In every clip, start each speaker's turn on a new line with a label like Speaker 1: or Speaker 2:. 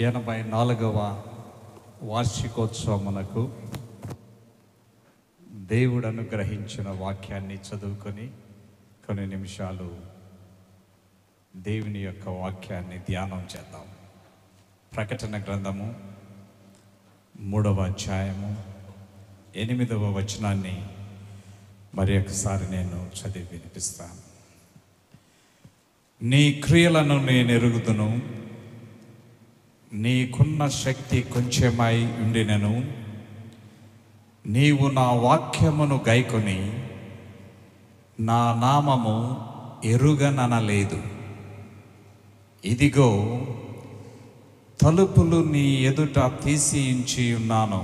Speaker 1: 84వ వార్షికోత్సవమునకు దేవుడు అనుగ్రహించిన వాక్యాన్ని చదువుకొని కొన్ని నిమిషాలు దేవుని యొక్క వాక్యాన్ని ధ్యానం చేద్దాం. ప్రకటన గ్రంథము 3వ అధ్యాయము 8వ వచనాన్ని మరి ఒకసారి నేను చదివి వినిపిస్తాను. నీ క్రియలను నేను ఎరుగుదును, నీకున్న శక్తి కొంచెమై ఉండినను నీవు నా వాక్యమును గైకొని నా నామము ఎరుగననలేదు. ఇదిగో తలుపులు నీ ఎదుట తీసి ఉంచి ఉన్నాను,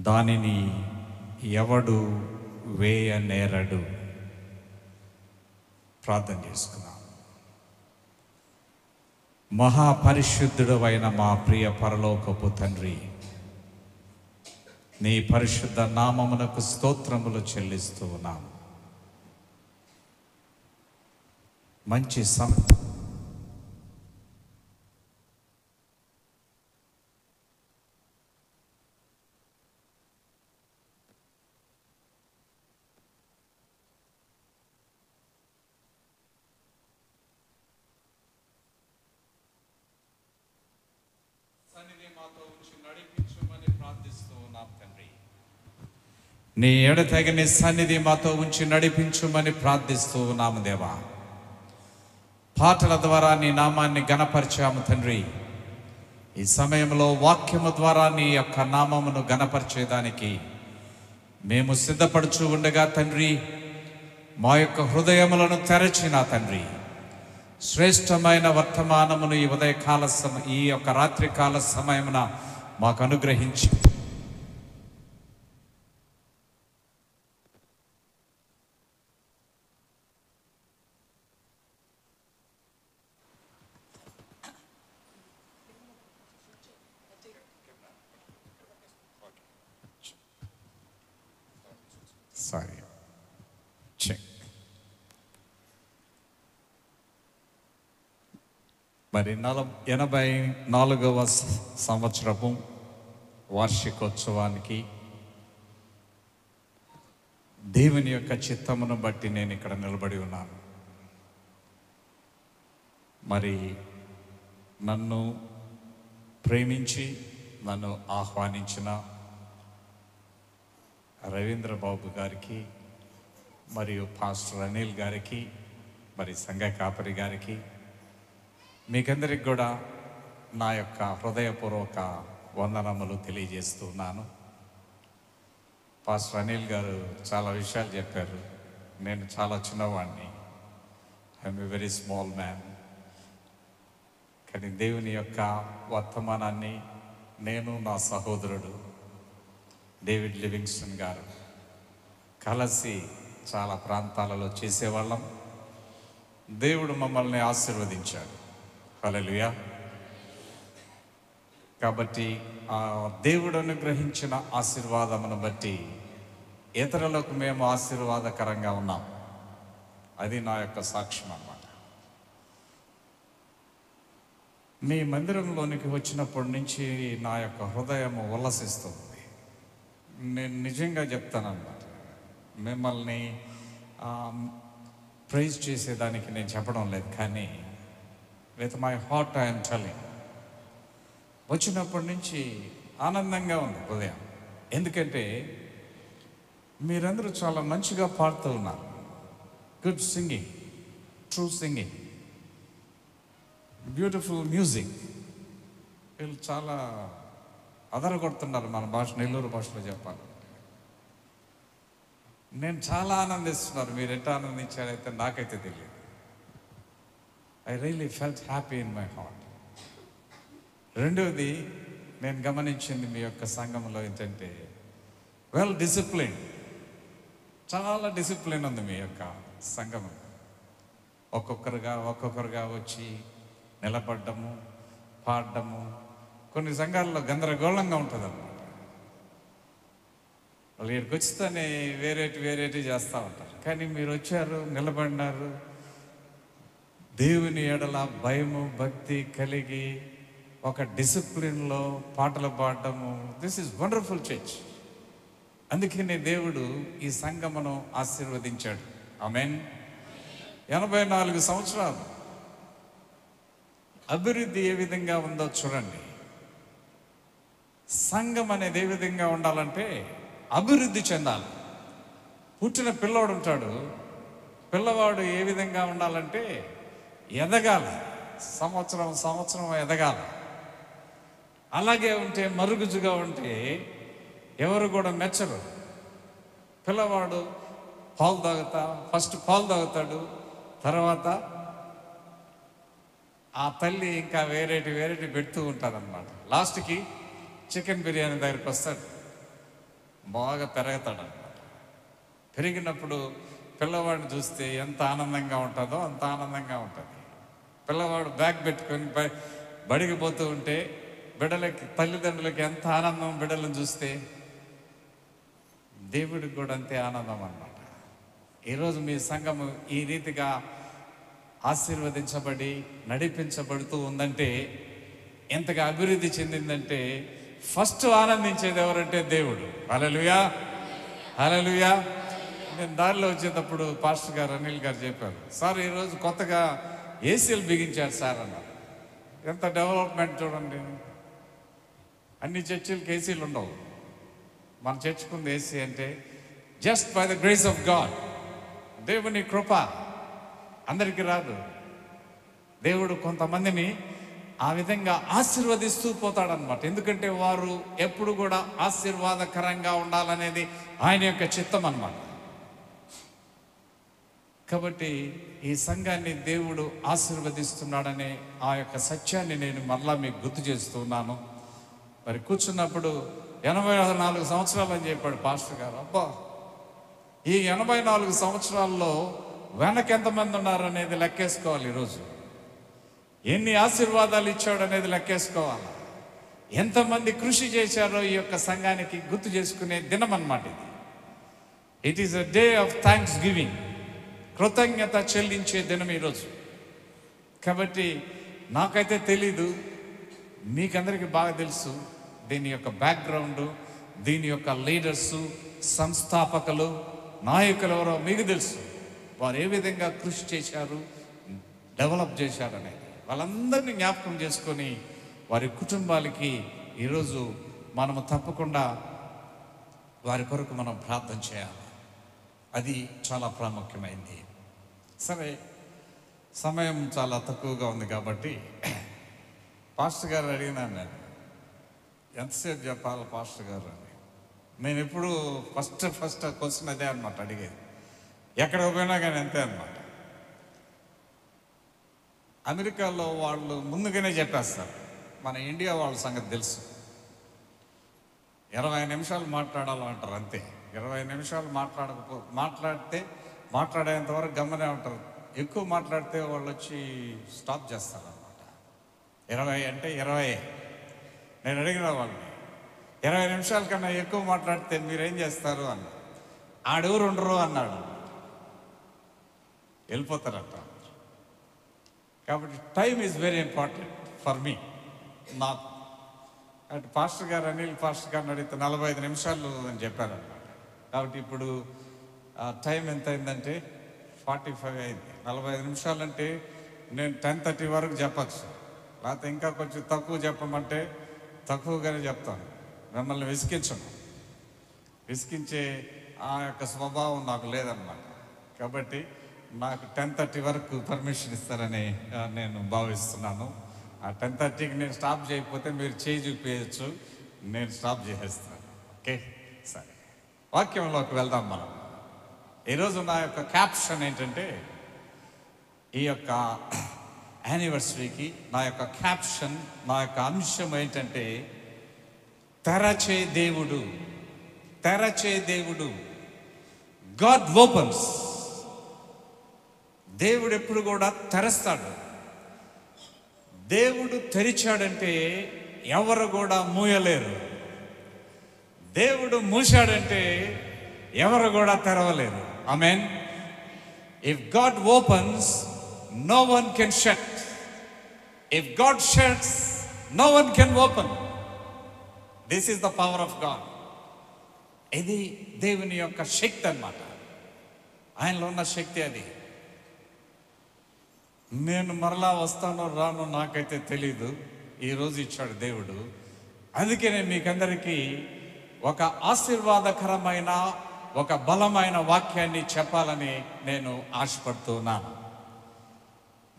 Speaker 1: దానిని ఎవడు వేయనేరడు. ప్రార్థన చేసుకున్నాం. మహాపరిశుద్ధుడు అయిన మా ప్రియ పరలోకపు తండ్రి, నీ పరిశుద్ధ నామమునకు స్తోత్రములు చెల్లిస్తూ ఉన్నాము. మంచి నీ ఎడతెగని సన్నిధి మాతో ఉంచి నడిపించుమని ప్రార్థిస్తూ ఉన్నాము దేవా. పాటల ద్వారా నీ నామాన్ని గణపరిచాము తండ్రి. ఈ సమయంలో వాక్యము ద్వారా నీ యొక్క నామమును గణపరిచేదానికి మేము సిద్ధపడుచు ఉండగా తండ్రి, మా యొక్క హృదయములను తెరచిన తండ్రి, శ్రేష్టమైన వర్తమానమును ఈ యొక్క రాత్రికాల సమయమున మాకు అనుగ్రహించి మరి 84వ సంవత్సరపు వార్షికోత్సవానికి దేవుని యొక్క చిత్తమును బట్టి నేను ఇక్కడ నిలబడి ఉన్నాను. మరి నన్ను ప్రేమించి నన్ను ఆహ్వానించిన రవీంద్ర బాబు గారికి, మరియు పాస్టర్ అనిల్ గారికి, మరి సంఘ కాపరి గారికి, మీకందరికి కూడా నా యొక్క హృదయపూర్వక వందనములు తెలియజేస్తున్నాను. పాస్టర్ అనిల్ గారు చాలా విషయాలు చెప్పారు. నేను చాలా చిన్నవాడిని, I'm a very small man. కానీ దేవుని యొక్క వర్తమానాన్ని నేను, నా సహోదరుడు డేవిడ్ లివింగ్స్టన్ గారు కలిసి చాలా ప్రాంతాలలో చేసేవాళ్ళం. దేవుడు మమ్మల్ని ఆశీర్వదించాడు. హల్లెలూయా. కాబట్టి ఆ దేవుడు అనుగ్రహించిన ఆశీర్వాదమును బట్టి ఇతరులకు మేము ఆశీర్వాదకరంగా ఉన్నాం. అది నా యొక్క సాక్ష్యం అన్నమాట. మీ మందిరంలోనికి వచ్చినప్పటి నుంచి నా యొక్క హృదయం ఉల్లసిస్తుంది. నేను నిజంగా చెప్తానన్నమాట. మిమ్మల్ని ప్రైజ్ చేసేదానికి నేను చెప్పడం లేదు, కానీ with my heart I'm telling. వచ్చినప్పటి నుంచి ఆనందంగా ఉంది హృదయం. ఎందుకంటే మీరందరూ చాలా మంచిగా పాడుతూ ఉన్నారు. Good singing, true singing, beautiful music. వీళ్ళు చాలా అదరగొడుతున్నారు. మన భాష, నెల్లూరు భాషలో చెప్పాలి. నేను చాలా ఆనందిస్తున్నారు. మీరు ఎట్లా ఆనందించారైతే నాకైతే తెలియదు. I really felt happy in my heart. రెండవది నేను గమనించింది మీ యొక్క సంఘంలో ఏంటంటే వెల్ డిసిప్లిన్, చాలా డిసిప్లిన్ ఉంది మీ యొక్క సంఘం. ఒక్కొక్కరుగా వచ్చి నిలబడ్డము, పాడడము. కొన్ని సంఘాల్లో గందరగోళంగా ఉంటుంది అన్నమాట. వాళ్ళు ఇక్కడికి వచ్చితేనే వేరేటి చేస్తూ ఉంటారు. కానీ మీరు వచ్చారు, నిలబడినారు, దేవుని ఎడల భయము భక్తి కలిగి ఒక డిసిప్లిన్లో పాటలు పాడటము. This is wonderful church. అందుకనే దేవుడు ఈ సంఘమును ఆశీర్వదించాడు. ఆమేన్. 84 సంవత్సరాలు అభివృద్ధి ఏ విధంగా ఉందో చూడండి. సంఘం అనేది ఏ విధంగా ఉండాలంటే అభివృద్ధి చెందాలి. పుట్టిన పిల్లోడు ఉంటాడు, పిల్లవాడు ఏ విధంగా ఉండాలంటే ఎదగాలి, సంవత్సరం ఎదగాలి. అలాగే ఉంటే మరుగుజ్జుగా ఉంటే ఎవరు కూడా మెచ్చరు. పిల్లవాడు ఫస్ట్ పాలు తాగుతాడు, తర్వాత ఆ తల్లి ఇంకా వేరేటి పెడుతూ ఉంటుంది అన్నమాట. లాస్ట్కి చికెన్ బిర్యానీ దగ్గరికి వస్తాడు, బాగా పెరుగుతాడు అన్నమాట. పెరిగినప్పుడు పిల్లవాడిని చూస్తే ఎంత ఆనందంగా ఉంటుందో అంత ఆనందంగా ఉంటుంది. పిల్లవాడు బ్యాగ్ పెట్టుకొని బడికి పోతూ ఉంటే తల్లిదండ్రులకి ఎంత ఆనందం, బిడ్డలను చూస్తే దేవుడికి కూడా అంతే ఆనందం అన్నమాట. ఈరోజు మీ సంఘము ఈ రీతిగా ఆశీర్వదించబడి నడిపించబడుతూ ఉందంటే, ఎంతగా అభివృద్ధి చెందిందంటే, ఫస్ట్ ఆనందించేది ఎవరంటే దేవుడు. హల్లెలూయా, హల్లెలూయా. నేను దారిలో వచ్చేటప్పుడు పాస్టర్ గారు అనిల్ గారు చెప్పారు, సార్ ఈరోజు కొత్తగా ఏసీలు బిగించారు సార్ అన్నారు. ఎంత డెవలప్మెంట్ చూడండి. అన్ని చర్చిలకి ఏసీలు ఉండవు, మన చర్చుకుంది ఏసీ అంటే just by the grace of God. దేవుని కృప, అందరికీ రాదు. దేవుడు కొంతమందిని ఆ విధంగా ఆశీర్వదిస్తూ పోతాడనమాట. ఎందుకంటే వారు ఎప్పుడు కూడా ఆశీర్వాదకరంగా ఉండాలనేది ఆయన యొక్క చిత్తం అన్నమాట. కాబట్టి ఈ సంఘాన్ని దేవుడు ఆశీర్వదిస్తున్నాడనే ఆ యొక్క సత్యాన్ని నేను మరలా మీకు గుర్తు చేస్తున్నాను. మరి కూర్చున్నప్పుడు 84 సంవత్సరాలు అని చెప్పాడు పాస్టర్ గారు. అబ్బా, ఈ 84 సంవత్సరాల్లో వెనక ఎంతమంది ఉన్నారు అనేది లెక్కేసుకోవాలి. ఈరోజు ఎన్ని ఆశీర్వాదాలు ఇచ్చాడు అనేది లెక్కేసుకోవాలి. ఎంతమంది కృషి చేశారో ఈ యొక్క సంఘానికి గుర్తు చేసుకునే దినం అన్నమాట ఇది. It is a day of thanks giving, కృతజ్ఞత చెల్లించే దినం ఈరోజు. కాబట్టి నాకైతే తెలీదు, మీకందరికీ బాగా తెలుసు దీని యొక్క బ్యాక్గ్రౌండ్, దీని యొక్క లీడర్సు, సంస్థాపకులు, నాయకులు ఎవరో మీకు తెలుసు. వారు ఏ విధంగా కృషి చేశారు, డెవలప్ చేశారు అనేది వాళ్ళందరినీ జ్ఞాపకం చేసుకొని వారి కుటుంబాలకి ఈరోజు మనము తప్పకుండా వారి కొరకు మనం ప్రార్థన చేయాలి. అది చాలా ప్రాముఖ్యమైంది. సరే, సమయం చాలా తక్కువగా ఉంది కాబట్టి పాస్టర్ గారు అడిగినాను, నేను ఎంతసేపు చెప్పాలి పాస్టర్ గారు అని. నేను ఎప్పుడు ఫస్ట్ క్వశ్చన్ అదే అనమాట అడిగేది, ఎక్కడికి పోయినా కానీ అంతే అనమాట. అమెరికాలో వాళ్ళు ముందుగానే చెప్పేస్తారు, మన ఇండియా వాళ్ళ సంగతి తెలుసు. 20 నిమిషాలు మాట్లాడాలంటారు అంతే. 20 నిమిషాలు మాట్లాడేంత వరకు గమ్మనే ఉంటారు. ఎక్కువ మాట్లాడితే వాళ్ళు వచ్చి స్టాప్ చేస్తారు అనమాట. 20 అంటే 20. నేను అడిగిన వాళ్ళని, 20 నిమిషాల కన్నా ఎక్కువ మాట్లాడితే మీరేం చేస్తారు అన్న. ఆడెవరు ఉండరు అన్నాడు, వెళ్ళిపోతారట. కాబట్టి time is very important for me, నాకు. అంటే పాస్టర్ గారు, అనిల్ పాస్టర్ గారిని అడిగితే 45 నిమిషాలు అని చెప్పారన్నమాట. కాబట్టి ఇప్పుడు టైం ఎంత అయిందంటే 45 అయింది. 45 నిమిషాలు అంటే నేను 10:30 వరకు చెప్పచ్చు, లేకపోతే ఇంకా కొంచెం తక్కువ చెప్పమంటే తక్కువగానే చెప్తాను. మిమ్మల్ని విసికించే ఆ యొక్క స్వభావం నాకు లేదన్నమాట. కాబట్టి నాకు 10:30 వరకు పర్మిషన్ ఇస్తారని నేను భావిస్తున్నాను. ఆ 10:30కి నేను స్టాప్ చేయకపోతే మీరు చేయి చూపించచ్చు, నేను స్టాప్ చేసేస్తాను. ఓకే, సరే, వాక్యంలోకి వెళ్దాం మనం. ఈరోజు నా యొక్క క్యాప్షన్ ఏంటంటే, ఈ యొక్క యానివర్సరీకి నా యొక్క క్యాప్షన్, నా యొక్క అంశం ఏంటంటే, తెరచే దేవుడు. God opens. దేవుడు ఎప్పుడు కూడా తెరస్తాడు. దేవుడు తెరిచాడంటే ఎవరు కూడా మూయలేరు. దేవుడు మూసాడంటే ఎవరు కూడా తెరవలేరు. Amen. If God opens, no one can shut. If God shuts, no one can open. This is the power of God. ఇది దేవుని యొక్క శక్తి అన్నమాట. ఆయనలో ఉన్న శక్తి అది. నేను మరలా వస్తానో రానో నాకైతే తెలీదు. ఈరోజు ఇచ్చాడు దేవుడు. అందుకే నేను మీకందరికీ ఒక ఆశీర్వాదకరమైన ఒక బలమైన వాక్యాన్ని చెప్పాలని నేను ఆశపడుతున్నాను.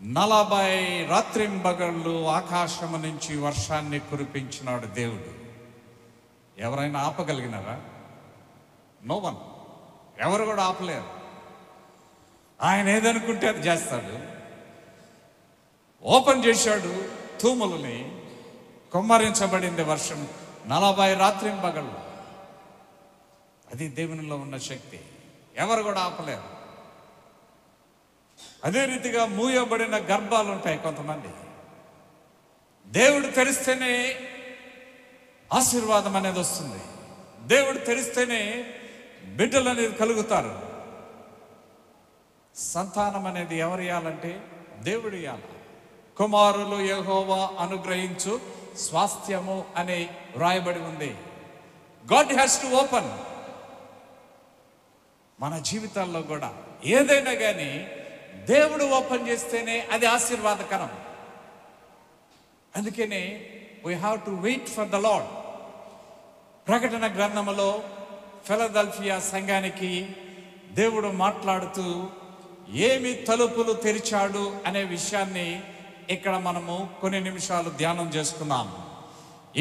Speaker 1: 40 రాత్రింబగళ్ళు ఆకాశము నుంచి వర్షాన్ని కురిపించినాడు దేవుడు. ఎవరైనా ఆపగలిగినారా? No one. ఎవరు కూడా ఆపలేరు. ఆయన ఏదనుకుంటే అది చేస్తాడు. ఓపెన్ చేశాడు తూములని, కుమ్మరించబడింది వర్షం 40 రాత్రింబగళ్ళు. అది దేవునిలో ఉన్న శక్తి. ఎవరు కూడా ఆపలేరు. అదే రీతిగా మూయబడిన గర్భాలు ఉంటాయి కొంతమంది. దేవుడు తెరిస్తేనే ఆశీర్వాదం అనేది వస్తుంది. దేవుడు తెరిస్తేనే బిడ్డలు అనేది కలుగుతారు. సంతానం అనేది ఎవరు ఇవ్వాలంటే దేవుడు ఇవ్వాలి. కుమారులు యెహోవా అనుగ్రహించు స్వాస్థ్యము అని వ్రాయబడి ఉంది. God has to open. మన జీవితాల్లో కూడా ఏదైనా కానీ దేవుడు ఓపెన్ చేస్తేనే అది ఆశీర్వాదకరం. అందుకనే we have to wait for the Lord. ప్రకటన గ్రంథములో ఫిలదెల్ఫియా సంఘానికి దేవుడు మాట్లాడుతూ ఏమి తలుపులు తెరిచాడు అనే విషయాన్ని ఇక్కడ మనము కొన్ని నిమిషాలు ధ్యానం చేసుకున్నాము.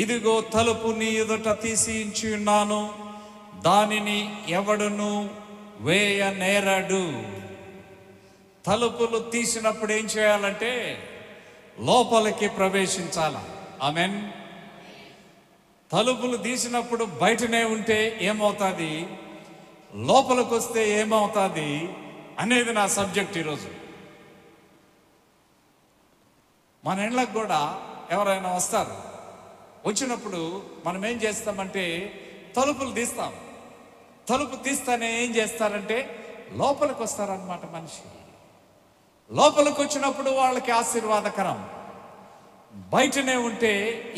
Speaker 1: ఇదిగో తలుపు నీ ఎదుట తీసి ఉంచి ఉన్నాను, దానిని ఎవడును వేయనేరడు. తలుపులు తీసినప్పుడు ఏం చేయాలంటే లోపలికి ప్రవేశించాలి. ఆమేన్. తలుపులు తీసినప్పుడు బయటనే ఉంటే ఏమవుతుంది, లోపలికి వస్తే ఏమవుతుంది అనేది నా సబ్జెక్ట్ ఈరోజు. మన ఇళ్ళకు కూడా ఎవరైనా వస్తారు. వచ్చినప్పుడు మనం ఏం చేస్తామంటే తలుపులు తీస్తాం. తలుపు తీస్తానే ఏం చేస్తారంటే లోపలికి వస్తారనమాట మనిషి. లోపలికి వచ్చినప్పుడు వాళ్ళకి ఆశీర్వాదకరం. బయటనే ఉంటే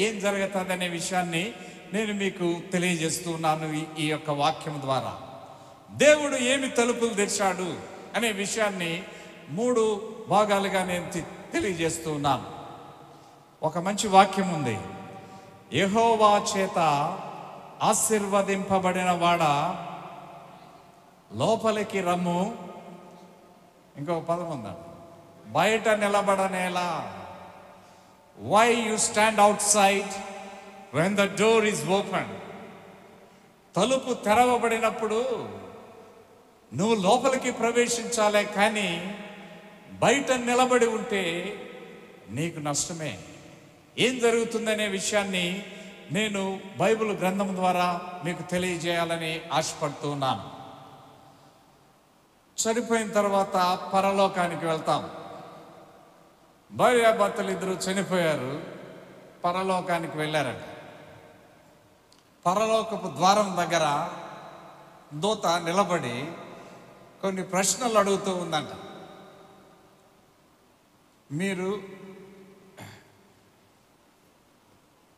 Speaker 1: ఏం జరుగుతుంది అనే విషయాన్ని నేను మీకు తెలియజేస్తున్నాను ఈ యొక్క వాక్యం ద్వారా. దేవుడు ఏమి తలుపులు తెరిచాడు అనే విషయాన్ని 3 భాగాలుగా నేను తెలియజేస్తున్నాను. ఒక మంచి వాక్యం ఉంది. యెహోవా చేత ఆశీర్వదింపబడిన వాడా లోపలికి రమ్ము. ఇంకొక పదం ఉందా, బయట నిలబడనేలా. Why you stand outside when the door is open. తలుపు తెరవబడినప్పుడు నువ్వు లోపలికి ప్రవేశించాలే, కానీ బయట నిలబడి ఉంటే నీకు నష్టమే. ఏం జరుగుతుందనే విషయాన్ని నేను బైబిల్ గ్రంథం ద్వారా మీకు తెలియజేయాలని ఆశపడుతున్నాను. చనిపోయిన తర్వాత పరలోకానికి వెళ్తాం. భార్యాభర్తలు ఇద్దరు చనిపోయారు, పరలోకానికి వెళ్ళారంట. పరలోకపు ద్వారం దగ్గర దూత నిలబడి కొన్ని ప్రశ్నలు అడుగుతూ ఉందంట. మీరు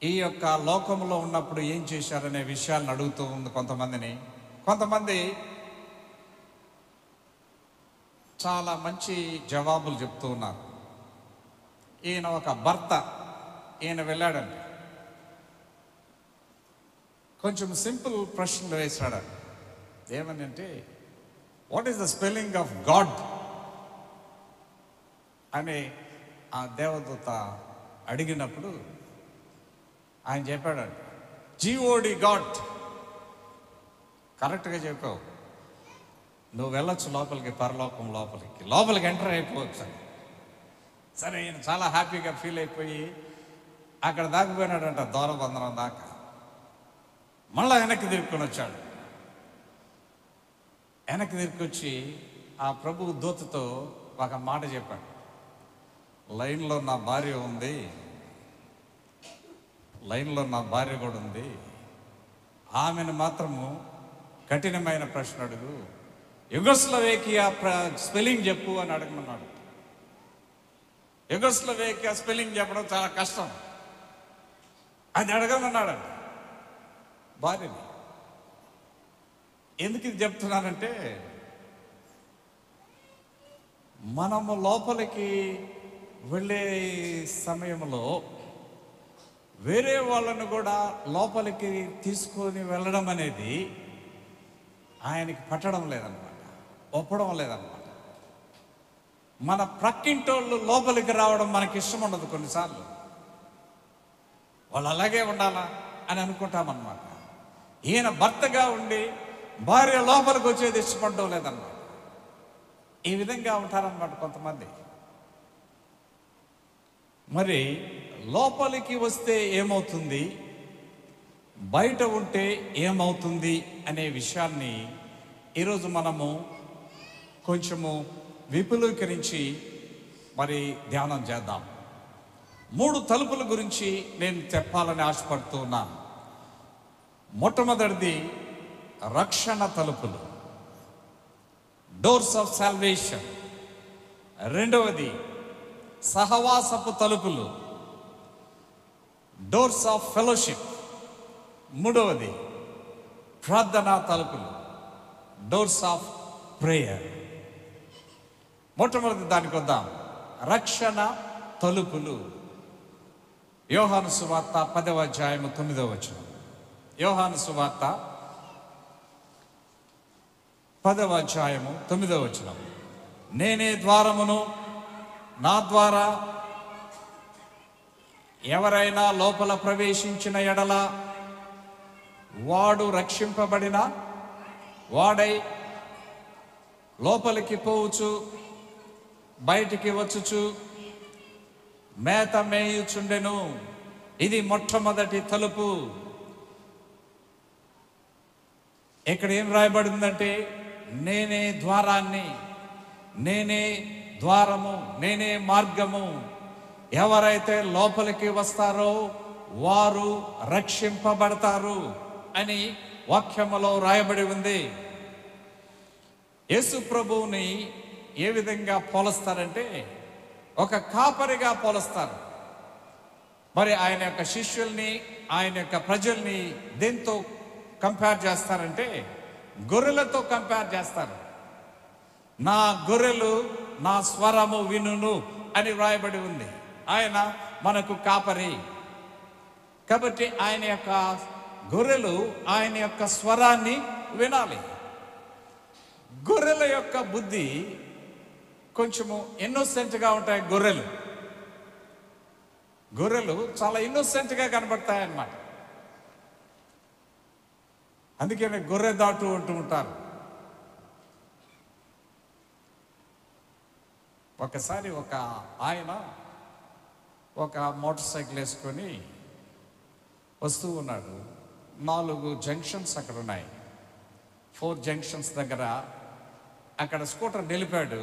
Speaker 1: ఈ యొక్క లోకంలో ఉన్నప్పుడు ఏం చేశారనే విషయాలను అడుగుతూ ఉంది కొంతమందిని. కొంతమంది చాలా మంచి జవాబులు చెప్తూ ఉన్నారు. ఈయన ఒక భర్త, ఈయన వెళ్ళాడంట. కొంచెం సింపుల్ ప్రశ్నలు వేశాడు. ఏమని అంటే, what is the spelling of God అని ఆ దేవదూత అడిగినప్పుడు ఆయన చెప్పాడు, GOD గాడ్. కరెక్ట్గా చెప్పావు, నువ్వు వెళ్ళొచ్చు లోపలికి, పరలోకం లోపలికి ఎంటర్ అయిపోవచ్చు. సరే, ఈయన చాలా హ్యాపీగా ఫీల్ అయిపోయి అక్కడ దాకపోయినాడంట, దూరబంధనం దాకా. మళ్ళా వెనక్కి తిరుక్కొని వచ్చాడు. వెనక్కి తిరిగి వచ్చి ఆ ప్రభు దూతతో ఒక మాట చెప్పాడు, లైన్లో నా భార్య ఉంది, లైన్లో నా భార్య కూడా ఉంది, ఆమెను మాత్రము కఠినమైన ప్రశ్న అడుగు, యుగోస్లవేకియా స్పెల్లింగ్ చెప్పు అని అడగమన్నాడు. యుగోస్లవేకియా స్పెల్లింగ్ చెప్పడం చాలా కష్టం. అది అడగమన్నాడంట భార్యని. ఎందుకు ఇది చెప్తున్నానంటే, మనము లోపలికి వెళ్ళే సమయంలో వేరే వాళ్ళను కూడా లోపలికి తీసుకొని వెళ్ళడం అనేది ఆయనకి పట్టడం లేదనమాట, ఒప్పడం లేదనమాట. మన ప్రక్కింటోళ్ళు లోపలికి రావడం మనకి ఇష్టం ఉండదు. కొన్నిసార్లు వాళ్ళు అలాగే ఉండాలా అని అనుకుంటామన్నమాట. ఈయన భర్తగా ఉండి భార్య లోపలికి వచ్చేది ఇష్టపడడం లేదన్నమాట. ఈ విధంగా ఉంటారన్నమాట కొంతమంది. మరి లోపలికి వస్తే ఏమవుతుంది, బయట ఉంటే ఏమవుతుంది అనే విషయాన్ని ఈరోజు మనము కొంచెము విపులీకరించి మరి ధ్యానం చేద్దాం. 3 తలుపుల గురించి నేను చెప్పాలని ఆశపడుతూ ఉన్నాను. మొట్టమొదటిది రక్షణ తలుపులు, డోర్స్ ఆఫ్ సాల్వేషన్. రెండవది సహవాసపు తలుపులు, డోర్స్ ఆఫ్ ఫెలోషిప్. మూడవది ప్రార్థనా తలుపులు, డోర్స్ ఆఫ్ ప్రేయర్. మొట్టమొదటి దానికి వద్దాం, రక్షణ తలుపులు. యోహాను సువార్త 10వ అధ్యాయము 9వ వచనం. యోహాను సువార్త 10వ అధ్యాయము 9వ వచనం. నేనే ద్వారమును, నా ద్వారా ఎవరైనా లోపల ప్రవేశించిన ఎడల వాడు రక్షింపబడిన వాడై లోపలికి పోవచ్చు, బయటికి వచ్చుచు మేత మేయుచుండెను. ఇది మొట్టమొదటి తలుపు. ఇక్కడ ఏం రాయబడిందంటే, నేనే ద్వారాన్ని, నేనే ద్వారము, నేనే మార్గము. ఎవరైతే లోపలికి వస్తారో వారు రక్షింపబడతారు అని వాక్యములో రాయబడి ఉంది. యేసు ప్రభువుని ఏ విధంగా పోలుస్తారంటే, ఒక కాపరిగా పోలుస్తారు. మరి ఆయన యొక్క శిష్యుల్ని, ఆయన యొక్క ప్రజల్ని దేంతో కంపేర్ చేస్తారంటే, గొర్రెలతో కంపేర్ చేస్తారు. నా గొర్రెలు నా స్వరము వినును అని వ్రాయబడి ఉంది. ఆయన మనకు కాపరి కాబట్టి ఆయన యొక్క గొర్రెలు ఆయన యొక్క స్వరాన్ని వినాలి. గొర్రెల యొక్క బుద్ధి కొంచెము ఇన్నోసెంట్గా ఉంటాయి. గొర్రెలు చాలా ఇన్నోసెంట్గా కనబడతాయి అన్నమాట. అందుకనే గొర్రె దాటు అంటూ ఉంటారు. ఒకసారి ఒక ఆయన ఒక మోటార్ సైకిల్ వేసుకొని వస్తూ ఉన్నాడు. 4 జంక్షన్స్ అక్కడ ఉన్నాయి. 4 జంక్షన్స్ దగ్గర అక్కడ స్కూటర్ నిలిపాడు.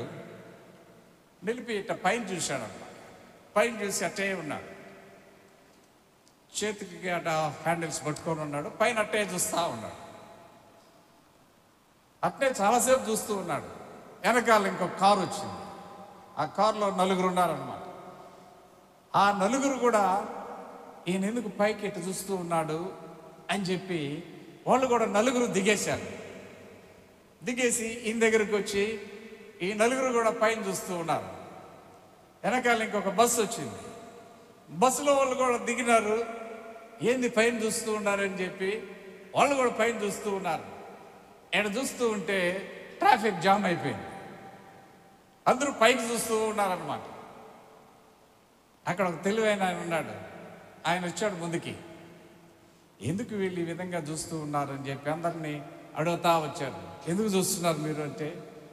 Speaker 1: నిలిపి ఇట్ట పైన చూశాడు అన్నమాట. పైన చూసి అట్టే ఉన్నాడు. చేతికి అట హ్యాండిల్స్ పట్టుకొని ఉన్నాడు. పైన అట్టే చూస్తూ ఉన్నాడు. అట్టే చాలాసేపు చూస్తూ ఉన్నాడు. వెనకాల ఇంకొక కారు వచ్చింది. ఆ కారులో 4 ఉన్నారనమాట. ఆ 4 కూడా ఈయన ఎందుకు పైకి ఇట్టు చూస్తూ ఉన్నాడు అని చెప్పి వాళ్ళు కూడా 4 దిగేశారు. దిగేసి ఈయన దగ్గరికి వచ్చి ఈ 4 కూడా పైన చూస్తూ ఉన్నారు. వెనకాల ఇంకొక బస్సు వచ్చింది. బస్సులో వాళ్ళు కూడా దిగినారు. ఏంది పైన చూస్తూ ఉన్నారని చెప్పి వాళ్ళు కూడా పైన చూస్తూ ఉన్నారు. ఇక్కడ చూస్తూ ఉంటే ట్రాఫిక్ జామ్ అయిపోయింది. అందరూ పైకి చూస్తూ ఉన్నారనమాట. అక్కడ ఒక తెలివైన ఆయన ఉన్నాడు. ఆయన వచ్చాడు ముందుకి. ఎందుకు వీళ్ళు ఈ విధంగా చూస్తూ ఉన్నారు అని చెప్పి అందరినీ అడుగుతా వచ్చారు. ఎందుకు చూస్తున్నారు మీరు అంటే,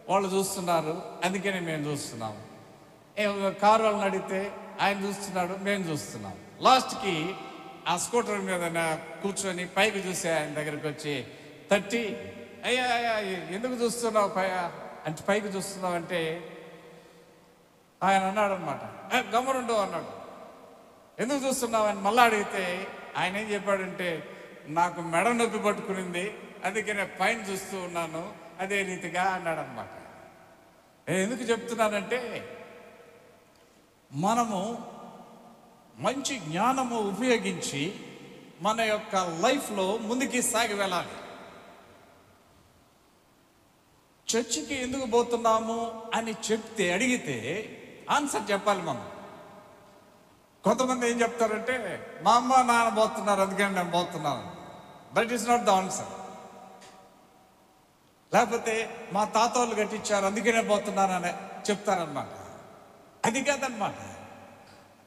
Speaker 1: వాళ్ళు చూస్తున్నారు అందుకనే మేము చూస్తున్నాము. కారు వాళ్ళని అడిగితే ఆయన చూస్తున్నాడు, మేము చూస్తున్నాం. లాస్ట్కి ఆ స్కూటర్ మీద కూర్చొని పైకి చూసి ఆయన దగ్గరికి వచ్చి తట్టి, అయ్యా ఎందుకు చూస్తున్నావు అంటే పైకి చూస్తున్నావు అంటే ఆయన అన్నాడు అనమాట, గమనుండు అన్నాడు. ఎందుకు చూస్తున్నావు అని మళ్ళీ అడిగితే ఆయన ఏం చెప్పాడంటే, నాకు మెడ నొప్పి పట్టుకునింది అందుకే నేను పైన చూస్తూ ఉన్నాను అదే రీతిగా అన్నాడు అనమాట. నేను ఎందుకు చెప్తున్నానంటే, మనము మంచి జ్ఞానము ఉపయోగించి మన యొక్క లైఫ్లో ముందుకి సాగి వెళ్ళాలి. చర్చికి ఎందుకు పోతున్నాము అని అడిగితే ఆన్సర్ చెప్పాలి మనం. కొంతమంది ఏం చెప్తారంటే, మా అమ్మ నాన్న పోతున్నారు అందుకని నేను పోతున్నాను. That is not the answer. లేకపోతే మా తాత వాళ్ళు కట్టించారు అందుకనే పోతున్నానని చెప్తారనమాట. అది కాదనమాట.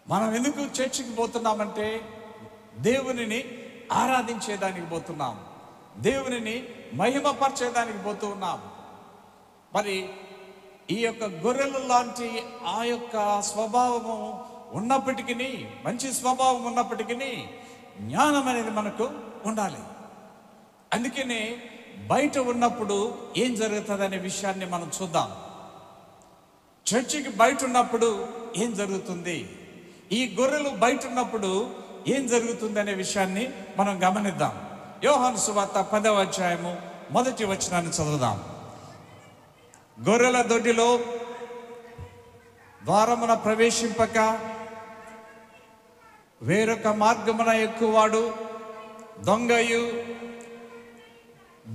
Speaker 1: మనం ఎందుకు చర్చికి పోతున్నామంటే దేవునిని ఆరాధించేదానికి పోతున్నాం, దేవునిని మహిమపరిచేదానికి పోతూ ఉన్నాం. మరి ఈ యొక్క గొర్రెలు లాంటి ఆ యొక్క స్వభావము ఉన్నప్పటికీ, మంచి స్వభావం ఉన్నప్పటికీ జ్ఞానం అనేది మనకు ఉండాలి. అందుకనే బయట ఉన్నప్పుడు ఏం జరుగుతుంది అనే విషయాన్ని మనం చూద్దాం. చర్చికి బయట ఉన్నప్పుడు ఏం జరుగుతుంది, ఈ గొర్రెలు బయట ఉన్నప్పుడు ఏం జరుగుతుంది అనే విషయాన్ని మనం గమనిద్దాం. యోహాను సువార్త 10వ అధ్యాయము 1వ వచనాన్ని చదువుదాం. గొర్రెల దొడ్డిలో ద్వారమున ప్రవేశింపక వేరొక మార్గమున ఎక్కువాడు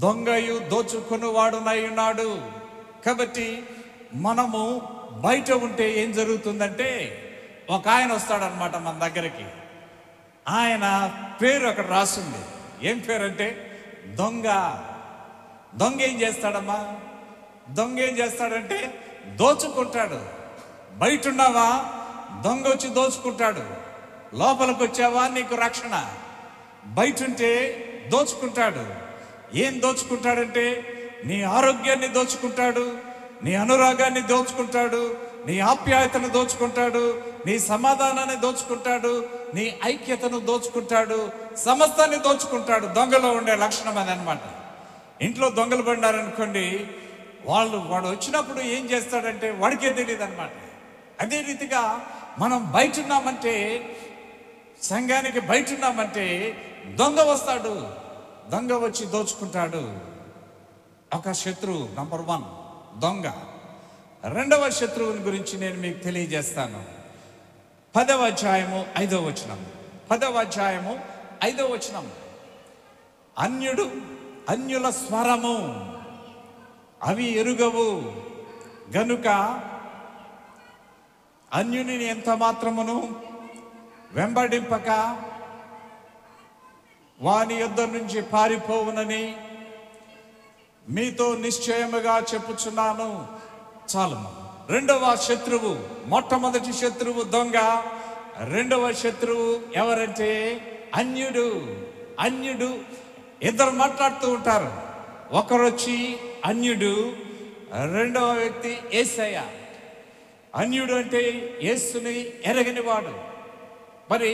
Speaker 1: దొంగయు దోచుకునివాడునై ఉన్నాడు. కాబట్టి మనము బయట ఉంటే ఏం జరుగుతుందంటే, ఒక ఆయన వస్తాడనమాట మన దగ్గరికి. ఆయన పేరు అక్కడ రాస్తుంది. ఏం పేరు అంటే దొంగ. దొంగ ఏం చేస్తాడమ్మా? దొంగ ఏం చేస్తాడంటే దోచుకుంటాడు. బయట ఉన్నావా, దొంగ వచ్చి దోచుకుంటాడు. లోపలికి వచ్చావా, నీకు రక్షణ. బయట ఉంటే దోచుకుంటాడు. ఏం దోచుకుంటాడంటే నీ ఆరోగ్యాన్ని దోచుకుంటాడు, నీ అనురాగాన్ని దోచుకుంటాడు, నీ ఆప్యాయతను దోచుకుంటాడు, నీ సమాధానాన్ని దోచుకుంటాడు, నీ ఐక్యతను దోచుకుంటాడు, సమస్తాన్ని దోచుకుంటాడు. దొంగలో ఉండే లక్షణం అది అనమాట. ఇంట్లో దొంగలు పడినారనుకోండి, వాడు వచ్చినప్పుడు ఏం చేస్తాడంటే వాడికే తెలియదు అనమాట. అదే రీతిగా మనం బయట ఉన్నామంటే, సంఘానికి బయట ఉన్నామంటే దొంగ వస్తాడు. దొంగ వచ్చి దోచుకుంటాడు. ఒక శత్రువు నంబర్ 1 దొంగ. రెండవ శత్రువుని గురించి నేను మీకు తెలియజేస్తాను. 10వ అధ్యాయము 5వ వచనం. 10వ అధ్యాయము 5వ వచనం. అన్యుల స్వరము అవి ఎరుగవు గనుక అన్యుని ఎంత మాత్రమును వెంబడింపక వాని యొద్ద నుంచి పారిపోవునని మీతో నిశ్చయముగా చెప్పుచున్నాను. చాలు. రెండవ శత్రువు, మొట్టమొదటి శత్రువు దొంగ. రెండవ శత్రువు ఎవరంటే అన్యుడు. ఇద్దరు మాట్లాడుతూ ఉంటారు. ఒకరు వచ్చి అన్యుడు, రెండవ వ్యక్తి యేసయ్య. అన్యుడు అంటే యేసుని ఎరగనివాడు. మరి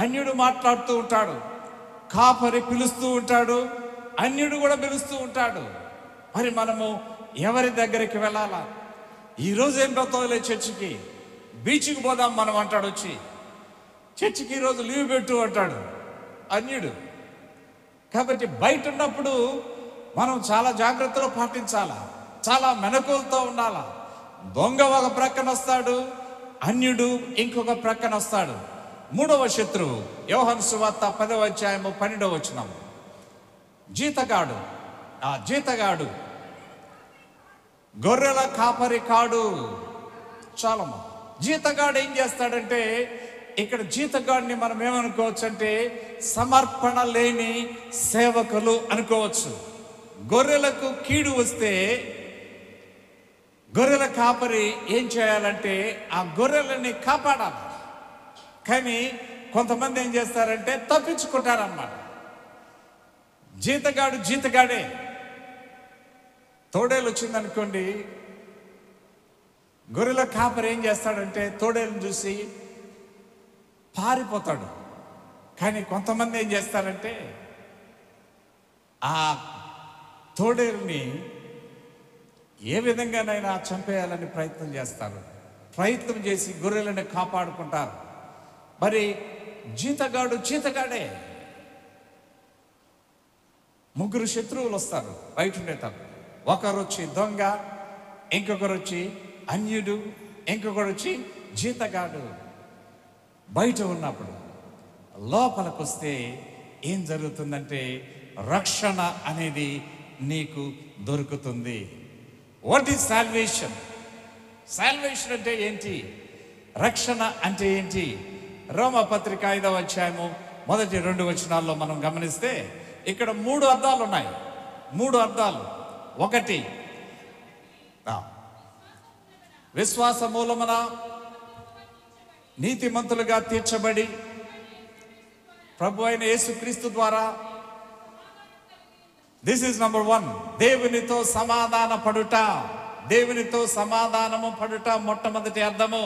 Speaker 1: అన్యుడు మాట్లాడుతూ ఉంటాడు, కాపరి పిలుస్తూ ఉంటాడు, అన్యుడు కూడా పిలుస్తూ ఉంటాడు. మరి మనము ఎవరి దగ్గరికి వెళ్ళాలా? ఈరోజు ఏం పోతావులే చర్చికి, బీచ్కి పోదాం మనం అంటాడు. వచ్చి చర్చికి ఈరోజు లీవ్ పెట్టు అంటాడు అన్యుడు. కాబట్టి బయట ఉన్నప్పుడు మనం చాలా జాగ్రత్తలు పాటించాలా, చాలా మెలకువలతో ఉండాలా. దొంగ ఒక ప్రక్కన వస్తాడు, అన్యుడు ఇంకొక ప్రక్కన వస్తాడు. మూడవ శత్రువు యోహాను సువార్త 10వ అధ్యాయము 12వ వచనం. జీతగాడు. ఆ జీతగాడు గొర్రెల కాపరి కాడు. చాలమ్మా. జీతగాడు ఏం చేస్తాడంటే, ఇక్కడ జీతగాడిని మనం ఏమనుకోవచ్చు అంటే సమర్పణ లేని సేవకులు అనుకోవచ్చు. గొర్రెలకు కీడు వస్తే గొర్రెల కాపరి ఏం చేయాలంటే ఆ గొర్రెలని కాపాడాలి. కానీ కొంతమంది ఏం చేస్తారంటే తప్పించుకుంటారన్నమాట. జీతగాడే. తోడేలు వచ్చిందనుకోండి, గొర్రెల కాపరి ఏం చేస్తాడంటే తోడేలను చూసి పారిపోతాడు. కానీ కొంతమంది ఏం చేస్తారంటే ఆ తోడేలుని ఏ విధంగానైనా చంపేయాలని ప్రయత్నం చేస్తారు. ప్రయత్నం చేసి గొర్రెలను కాపాడుకుంటారు. మరి జీతగాడే. ముగ్గురు శత్రువులు వస్తారు బయట ఉండేటప్పుడు. ఒకరు వచ్చి దొంగ, ఇంకొకరు వచ్చి అన్యుడు, ఇంకొకరు వచ్చి జీతగాడు. బయట ఉన్నప్పుడు లోపలికి వస్తే ఏం జరుగుతుందంటే రక్షణ అనేది నీకు దొరుకుతుంది. What is salvation? సాల్వేషన్ అంటే ఏంటి? రక్షణ అంటే ఏంటి? రోమపత్రిక 5వ అధ్యాయము మొదటి 2 వచనాల్లో మనం గమనిస్తే ఇక్కడ 3 అర్థాలు ఉన్నాయి. 3 అర్థాలు. ఒకటి, విశ్వాస మూలమున నీతిమంతులుగా తీర్చబడి ప్రభు అయిన యేసుక్రీస్తు ద్వారా. This is number 1. దేవునితో సమాధాన పడుట. దేవునితో సమాధానము పడుట మొట్టమొదటి అర్థము.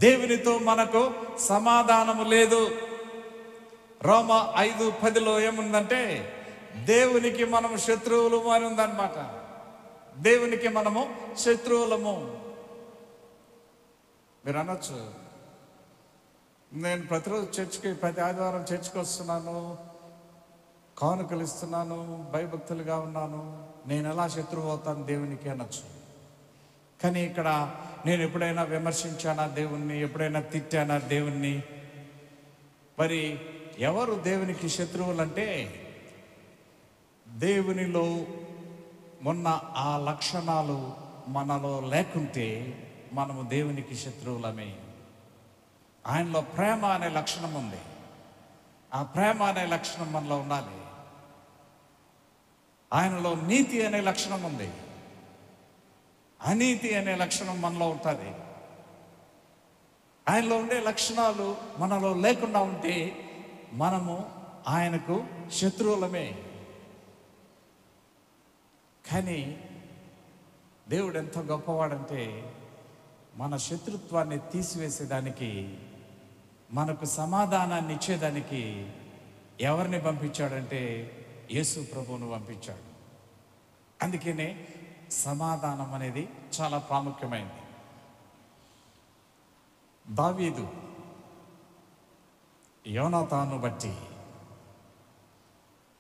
Speaker 1: దేవునితో మనకు సమాధానము లేదు. రోమ 5:10లో ఏముందంటే దేవునికి మనము శత్రువులము అని ఉందన్నమాట. దేవునికి మనము శత్రువులము. మీరు అనొచ్చు, నేను ప్రతిరోజు ప్రతి ఆదివారం చర్చికి వస్తున్నాను, కానుకలు ఇస్తున్నాను, భయభక్తులుగా ఉన్నాను, నేను ఎలా శత్రువు అవుతాను దేవునికి అనొచ్చు. కానీ ఇక్కడ నేను ఎప్పుడైనా విమర్శించానా దేవుణ్ణి? ఎప్పుడైనా తిట్టానా దేవుణ్ణి? మరి ఎవరు దేవునికి శత్రువులంటే దేవునిలో ఉన్న ఆ లక్షణాలు మనలో లేకుంటే మనము దేవునికి శత్రువులమే. ఆయనలో ప్రేమ అనే లక్షణం ఉంది. ఆ ప్రేమ అనే లక్షణం మనలో ఉండాలి. ఆయనలో నీతి అనే లక్షణం ఉంది. అనీతి అనే లక్షణం మనలో ఉంటుంది. ఆయనలో ఉండే లక్షణాలు మనలో లేకుండా ఉంటే మనము ఆయనకు శత్రువులమే. కానీ దేవుడు ఎంత గొప్పవాడంటే మన శత్రుత్వాన్ని తీసివేసేదానికి, మనకు సమాధానాన్ని ఇచ్చేదానికి ఎవరిని పంపించాడంటే యేసు ప్రభువును పంపించాడు. అందుకనే సమాధానం అనేది చాలా ప్రాముఖ్యమైనది. దావీదు యోనాతాను బట్టి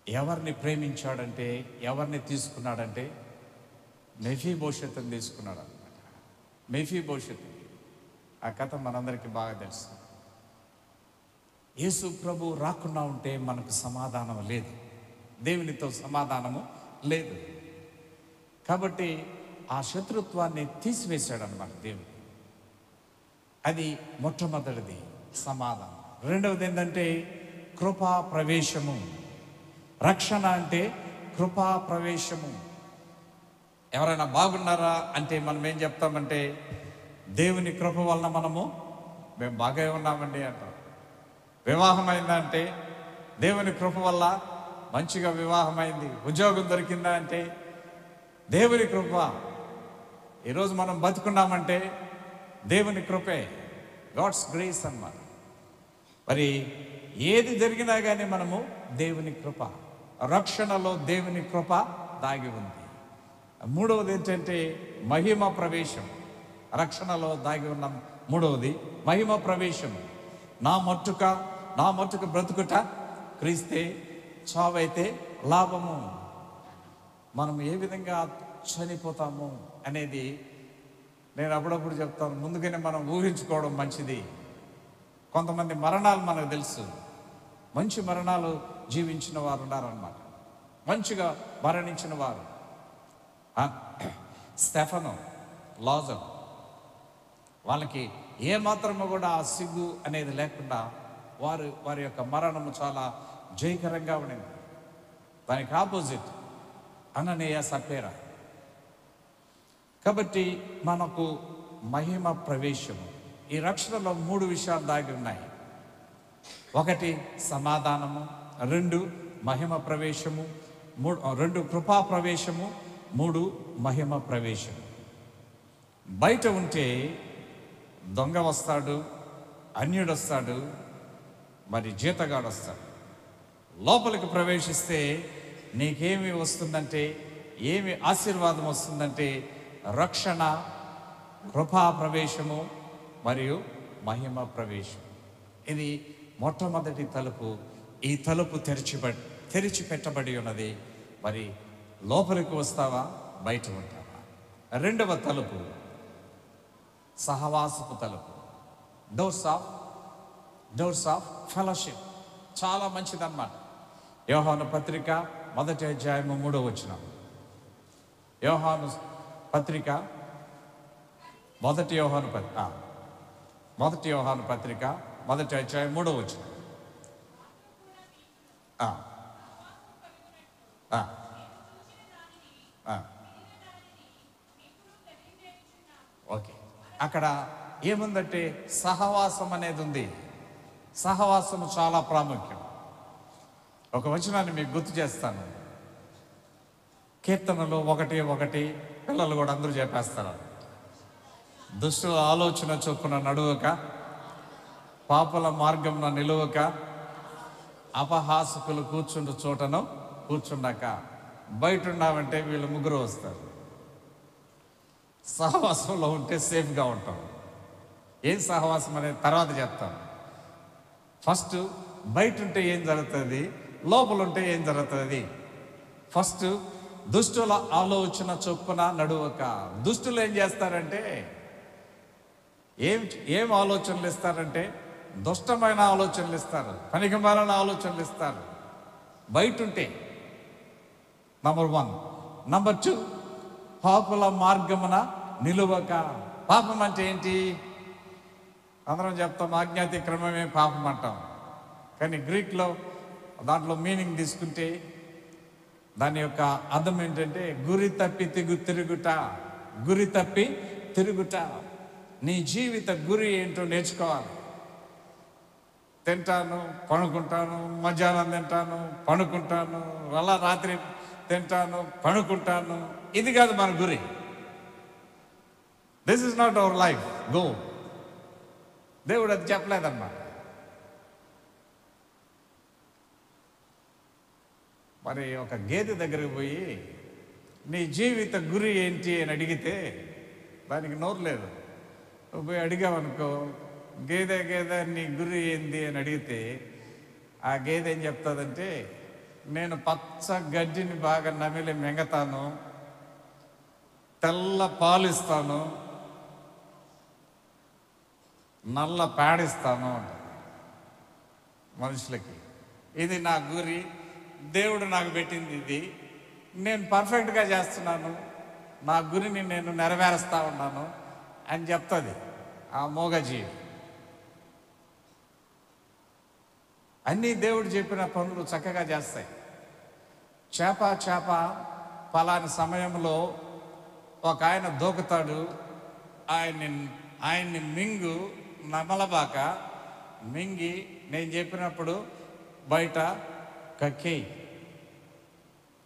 Speaker 1: ఎవరిని ప్రేమించాడంటే, ఎవరిని తీసుకున్నాడంటే మెఫీబోషెతుని తీసుకున్నాడు అనమాట. మెఫీబోషెతు, ఆ కథ మనందరికీ బాగా తెలుసు. యేసు ప్రభు రాకుండా ఉంటే మనకు సమాధానం లేదు, దేవునితో సమాధానము లేదు. కాబట్టి ఆ శత్రుత్వాన్ని తీసివేశాడు అన్నమాట దేవుడు. అది మొట్టమొదటిది సమాధానం. రెండవది ఏంటంటే కృపా ప్రవేశము. రక్షణ అంటే కృపా ప్రవేశము. ఎవరైనా బాగున్నారా అంటే మనం ఏం చెప్తామంటే దేవుని కృప వలన మేము బాగా ఉన్నామండి అంటాం. వివాహం అయిందా అంటే దేవుని కృప వల్ల మంచిగా వివాహం అయింది. ఉద్యోగం దొరికిందా అంటే దేవుని కృప. ఈరోజు మనం బతుకున్నామంటే దేవుని కృపే, గాడ్స్ గ్రేస్ అన్నమాట. మరి ఏది జరిగినా కానీ మనము దేవుని కృప, రక్షణలో దేవుని కృప దాగి ఉంది. మూడవది ఏంటంటే మహిమ ప్రవేశం. రక్షణలో దాగి ఉన్న మూడవది మహిమ ప్రవేశం. నా మట్టుకు బ్రతుకుట క్రీస్తే, చావైతే లాభము. మనం ఏ విధంగా చనిపోతాము అనేది నేను అప్పుడప్పుడు చెప్తాను. ముందుగానే మనం ఊహించుకోవడం మంచిది. కొంతమంది మరణాలు మనకు తెలుసు. మంచి మరణాలు జీవించిన వారు ఉన్నారన్నమాట, మంచిగా మరణించిన వారు. స్టెఫను, లాజరు, వాళ్ళకి ఏమాత్రము కూడా ఆ సిగ్గు అనేది లేకుండా వారి యొక్క మరణము చాలా జయకరంగా ఉండింది. దానికి ఆపోజిట్ అననీయ, సప్పేరా. కాబట్టి మనకు మహిమ ప్రవేశము. ఈ రక్షణలో 3 విషయాలు దాగి ఉన్నాయి. 1 సమాధానము, 2 మహిమ ప్రవేశము, 2 కృపా ప్రవేశము, 3 మహిమ ప్రవేశము. బయట ఉంటే దొంగ వస్తాడు, అన్యుడు వస్తాడు, మరి జీతగాడు వస్తాడు. లోపలికి ప్రవేశిస్తే నీకేమి వస్తుందంటే, ఏమి ఆశీర్వాదం వస్తుందంటే రక్షణ, కృపా ప్రవేశము మరియు మహిమ ప్రవేశం. ఇది మొట్టమొదటి తలుపు. ఈ తలుపు తెరిచిపెట్టబడి ఉన్నది. మరి లోపలికి వస్తావా, బయట ఉంటావా? రెండవ తలుపు సహవాసపు తలుపు, డోర్స్ ఆఫ్ ఫెలోషిప్. చాలా మంచిదన్నమాట. యోహాను పత్రిక 1వ అధ్యాయము 3వ వచనం. యోహాను పత్రిక 1 యోహాను పత్రిక 1వ అధ్యాయం 3వ వచనం. ఓకే, అక్కడ ఏముందంటే సహవాసం అనేది ఉంది. సహవాసము చాలా ప్రాముఖ్యం. ఒక వచనాన్ని మీకు గుర్తు చేస్తాను. కీర్తనలు 1:1 పిల్లలు కూడా అందరూ చెప్పేస్తారు. దుష్టుల ఆలోచన చొప్పున నడువక, పాపుల మార్గంలో నిలువక, అపహాసకులు కూర్చుండు చోటను కూర్చున్నాక. బయట ఉన్నామంటే వీళ్ళు ముగ్గురు వస్తారు. సహవాసంలో ఉంటే సేఫ్గా ఉంటాం. ఏం సహవాసం అనేది తర్వాత చెప్తాం. ఫస్ట్ బయట ఉంటే ఏం జరుగుతుంది, లోపల ఉంటే ఏం జరుగుతుంది. ఫస్ట్ దుష్టుల ఆలోచన చొప్పున నడువక. దుష్టులు ఏం చేస్తారంటే ఏం ఆలోచనలు ఇస్తారంటే దుష్టమైన ఆలోచనలు ఇస్తారు, పనికిమాలిన ఆలోచనలు ఇస్తారు బయట ఉంటే. నంబర్ 1. నంబర్ 2, పాపుల మార్గమున నిలువక. పాపం అంటే ఏంటి? అందరం చెప్తాం ఆజ్ఞాతిక్రమమే పాపం అంటాం. కానీ గ్రీక్లో దాంట్లో మీనింగ్ తీసుకుంటే దాని యొక్క అర్థం ఏంటంటే గురి తప్పి తిరుగుట. గురి తప్పి తిరుగుట. నీ జీవిత గురి ఏంటో నేర్చుకోవాలి. తింటాను, పడుకుంటాను, మధ్యాహ్నం తింటాను, పడుకుంటాను, అలా రాత్రి తింటాను, పడుకుంటాను. ఇది కాదు మన గురి. This is not our life go. దేవుడు అది చెప్పలేదన్నమాట. మరి ఒక గేదె దగ్గరికి పోయి నీ జీవిత గురి ఏంటి అని అడిగితే దానికి నోరు లేదు. నువ్వు పోయి అడిగావనుకో, గేదె నీ గురి ఏంది అని అడిగితే ఆ గేదె ఏం చెప్తుందంటే, నేను పచ్చ గడ్డిని బాగా నమిలి మింగతాను, తెల్ల పాలిస్తాను, నల్ల పేడిస్తాను అంట మనుషులకి. ఇది నా గురి, దేవుడు నాకు పెట్టింది ఇది, నేను పర్ఫెక్ట్గా చేస్తున్నాను, నా గురిని నేను నెరవేరుస్తూ ఉన్నాను అని చెప్తుంది ఆ మూగజీవి. అన్నీ దేవుడు చెప్పిన పనులు చక్కగా చేస్తాయి. చేప పలాని సమయంలో ఒక ఆయన దూకుతాడు, ఆయన్ని మింగు నమలబాక, మింగి నేను చెప్పినప్పుడు బయట కక్కేయి.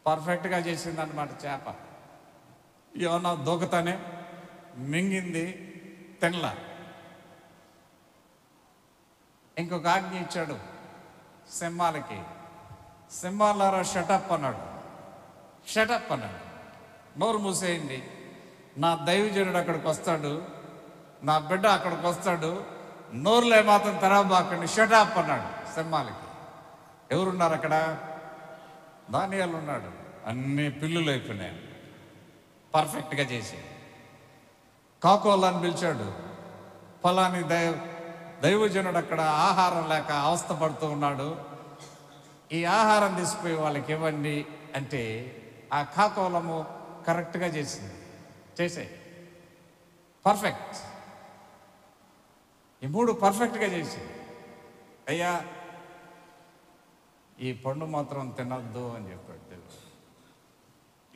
Speaker 1: పర్ఫెక్ట్గా చేసింది అన్నమాట చేప. ఏమన్నా దూకుతానే మింగింది, తినలా. ఇంకొక ఆజ్ఞ ఇచ్చాడు సింహాలకి, సింహాలారా షటప్ అన్నాడు. షటప్ అన్నాడు, నోరు మూసేయండి. నా దైవజనుడు అక్కడికి వస్తాడు, నా బిడ్డ అక్కడికి వస్తాడు, నోరులే మాత్రం తెరవబాకండి, షటప్ అన్నాడు సింహాలకి. ఎవరున్నారు అక్కడ? దానియేలు ఉన్నాడు. అన్ని పిల్లులు అయిపోయినాయి పర్ఫెక్ట్గా చేసి. కాకోళ్ళని పిలిచాడు, ఫలాని దైవజనుడు అక్కడ ఆహారం లేక అవస్థపడుతూ ఉన్నాడు, ఈ ఆహారం తీసుకుపోయి వాళ్ళకి ఇవ్వండి అంటే ఆ కాకోలము కరెక్ట్గా చేసాయి. పర్ఫెక్ట్. ఈ 3 పర్ఫెక్ట్గా చేసి, అయ్యా ఈ పండు మాత్రం తినద్దు అని చెప్పాడు దేవుడు.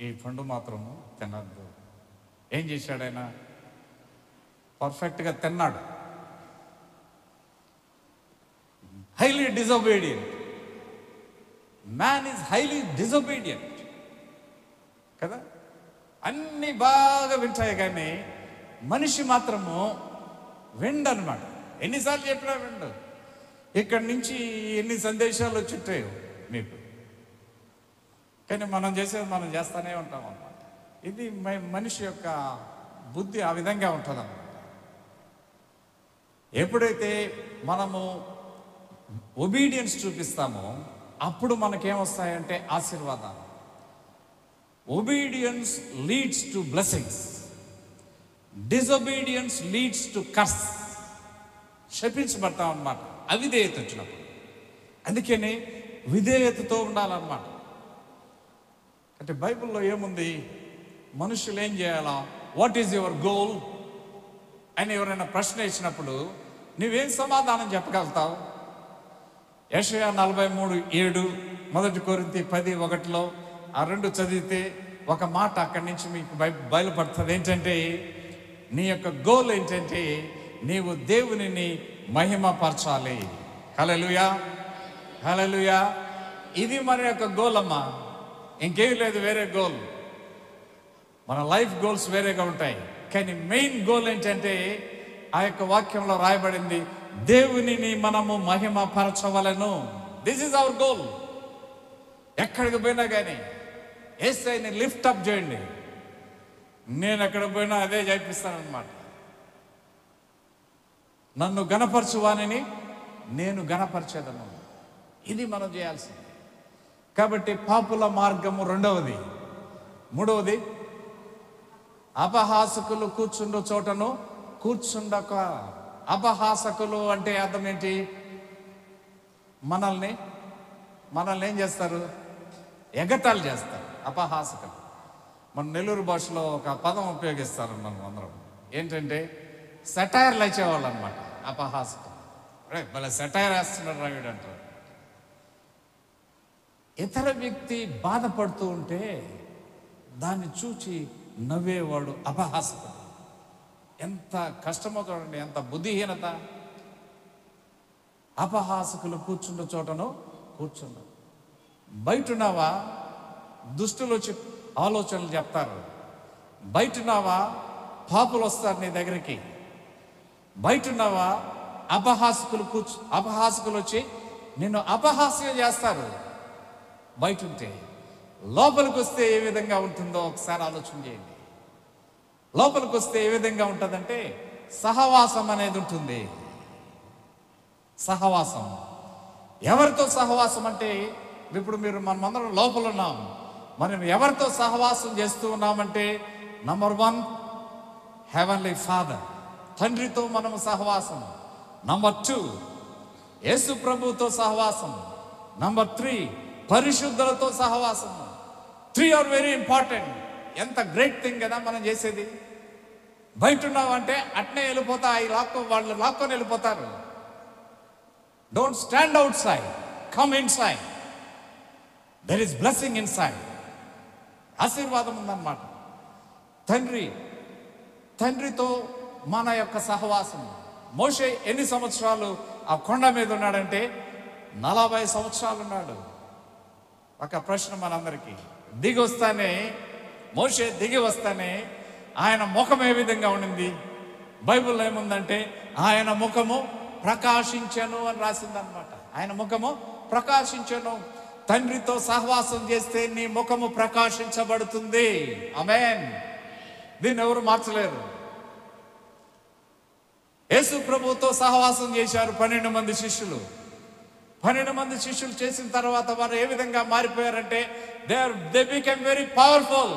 Speaker 1: ఈ పండు మాత్రము తినద్దు. ఏం చేశాడు ఆయన? పర్ఫెక్ట్గా తిన్నాడు. Highly disobedient man is highly disobedient కదా. అన్నీ బాగా వింటాయి కానీ మనిషి మాత్రము విండనమాట. ఎన్నిసార్లు చెప్పినా విండు. ఇక్కడి నుంచి ఎన్ని సందేశాలు వచ్చుంటాయో మీకు, కానీ మనం చేసేది మనం చేస్తూనే ఉంటాం అన్నమాట. ఇది మనిషి యొక్క బుద్ధి ఆ విధంగా ఉంటుంది అన్నమాట. ఎప్పుడైతే మనము ఒబీడియన్స్ చూపిస్తామో అప్పుడు మనకేమొస్తాయంటే ఆశీర్వాదాలు. Obedience leads to blessings, disobedience leads to curse. శపించబడతాం అన్నమాట అవిధేయత వచ్చినప్పుడు. అందుకని విధేయతతో ఉండాలన్నమాట. అంటే బైబిల్లో ఏముంది, మనుషులు ఏం చేయాలా, వాట్ ఈజ్ యువర్ గోల్ అని ఎవరైనా ప్రశ్న ఇచ్చినప్పుడు నువ్వేం సమాధానం చెప్పగలుగుతావు? యెషయా 43:7, 1 కొరింథీ 10:1 ఆ రెండు చదివితే ఒక మాట అక్కడి నుంచి మీకు బయలుపడుతుంది. ఏంటంటే నీ యొక్క గోల్ ఏంటంటే నీవు దేవునిని మహిమపరచాలి. హల్లెలూయా, హల్లెలూయా. ఇది మన యొక్క గోల్ అమ్మా, ఇంకేం లేదు వేరే గోల్. మన లైఫ్ గోల్స్ వేరేగా ఉంటాయి, కానీ మెయిన్ గోల్ ఏంటంటే ఆ యొక్క వాక్యంలో రాయబడింది, దేవునిని మనము మహిమపరచవలెను. This is our goal. ఎక్కడికి పోయినా కానీ యేసయ్యని లిఫ్ట్ అప్ చేయండి. నేను ఎక్కడ పోయినా అదే చేపిస్తానన్నమాట. నన్ను గణపరచువానిని నేను గణపరిచేదను. ఇది మనం చేయాల్సింది. కాబట్టి పాపుల మార్గము రెండవది. మూడవది, అపహాసకులు కూర్చుండు చోటను కూర్చుండక. అపహాసకులు అంటే అర్థం ఏంటి? మనల్ని ఏం చేస్తారు? ఎగతాళి చేస్తారు అపహాసకులు. మన నెల్లూరు భాషలో ఒక పదం ఉపయోగిస్తారు మనం అందరం. ఏంటంటే సెటైర్లు వచ్చేవాళ్ళు అనమాట అపహాసకులు. భలే సెటైర్ వేస్తున్నాడు రావిడు అంటారు. ఇతర వ్యక్తి బాధపడుతూ ఉంటే దాన్ని చూచి నవ్వేవాడు అపహాసకుడు. ఎంత కష్టమో చూడండి, ఎంత బుద్ధిహీనత. అపహాసకులు కూర్చున్న చోటను కూర్చున్నారు. బయటున్నావా దుష్టులు వచ్చి ఆలోచనలు చెప్తారు. బయటున్నావా పాపులు వస్తారు నీ దగ్గరికి. బయటున్నావా అపహాసకులు వచ్చి నిన్ను అపహాస్యం చేస్తారు. బయట ఉంటే లోపలికి వస్తే ఏ విధంగా ఉంటుందో ఒకసారి ఆలోచన చేయండి. లోపలికి వస్తే ఏ విధంగా ఉంటుందంటే సహవాసం అనేది ఉంటుంది. సహవాసం. ఎవరితో సహవాసం అంటే ఇప్పుడు మనమందరం లోపల ఉన్నాం. మనం ఎవరితో సహవాసం చేస్తూ ఉన్నామంటే నంబర్ 1 హెవెన్లీ ఫాదర్, తండ్రితో మనము సహవాసం. నంబర్ 2 యేసు ప్రభుతో సహవాసం. నంబర్ 3 పరిశుద్ధులతో సహవాసం. 3 ఆర్ వెరీ ఇంపార్టెంట్. ఎంత గ్రేట్ థింగ్ కదా మనం చేసేది. బయట ఉన్నామంటే అట్నే వెళ్ళిపోతా, వాళ్ళు లాక్కొని వెళ్ళిపోతారు. Don't stand out side, come in side. There is blessing in side. ఆశీర్వాదం ఉందన్నమాట. తండ్రితో మన యొక్క సహవాసం. మోషే ఎన్ని సంవత్సరాలు ఆ కొండ మీద ఉన్నాడంటే 40 సంవత్సరాలు ఉన్నాడు. ఒక ప్రశ్న మనందరికీ. మోషే దిగి వస్తానే ఆయన ముఖం ఏ విధంగా ఉండింది? బైబిల్లో ఏముందంటే ఆయన ముఖము ప్రకాశించెను అని రాసిందనమాట. ఆయన ముఖము ప్రకాశించెను. తండ్రితో సహవాసం చేస్తే నీ ముఖము ప్రకాశించబడుతుంది. ఆమేన్. దీన్ని ఎవరు మార్చలేరు. యేసు ప్రభుతో సహవాసం చేశారు 12 మంది శిష్యులు. 12 మంది శిష్యులు చేసిన తర్వాత వారు ఏ విధంగా మారిపోయారంటే దే బికెమ్ వెరీ పవర్ఫుల్.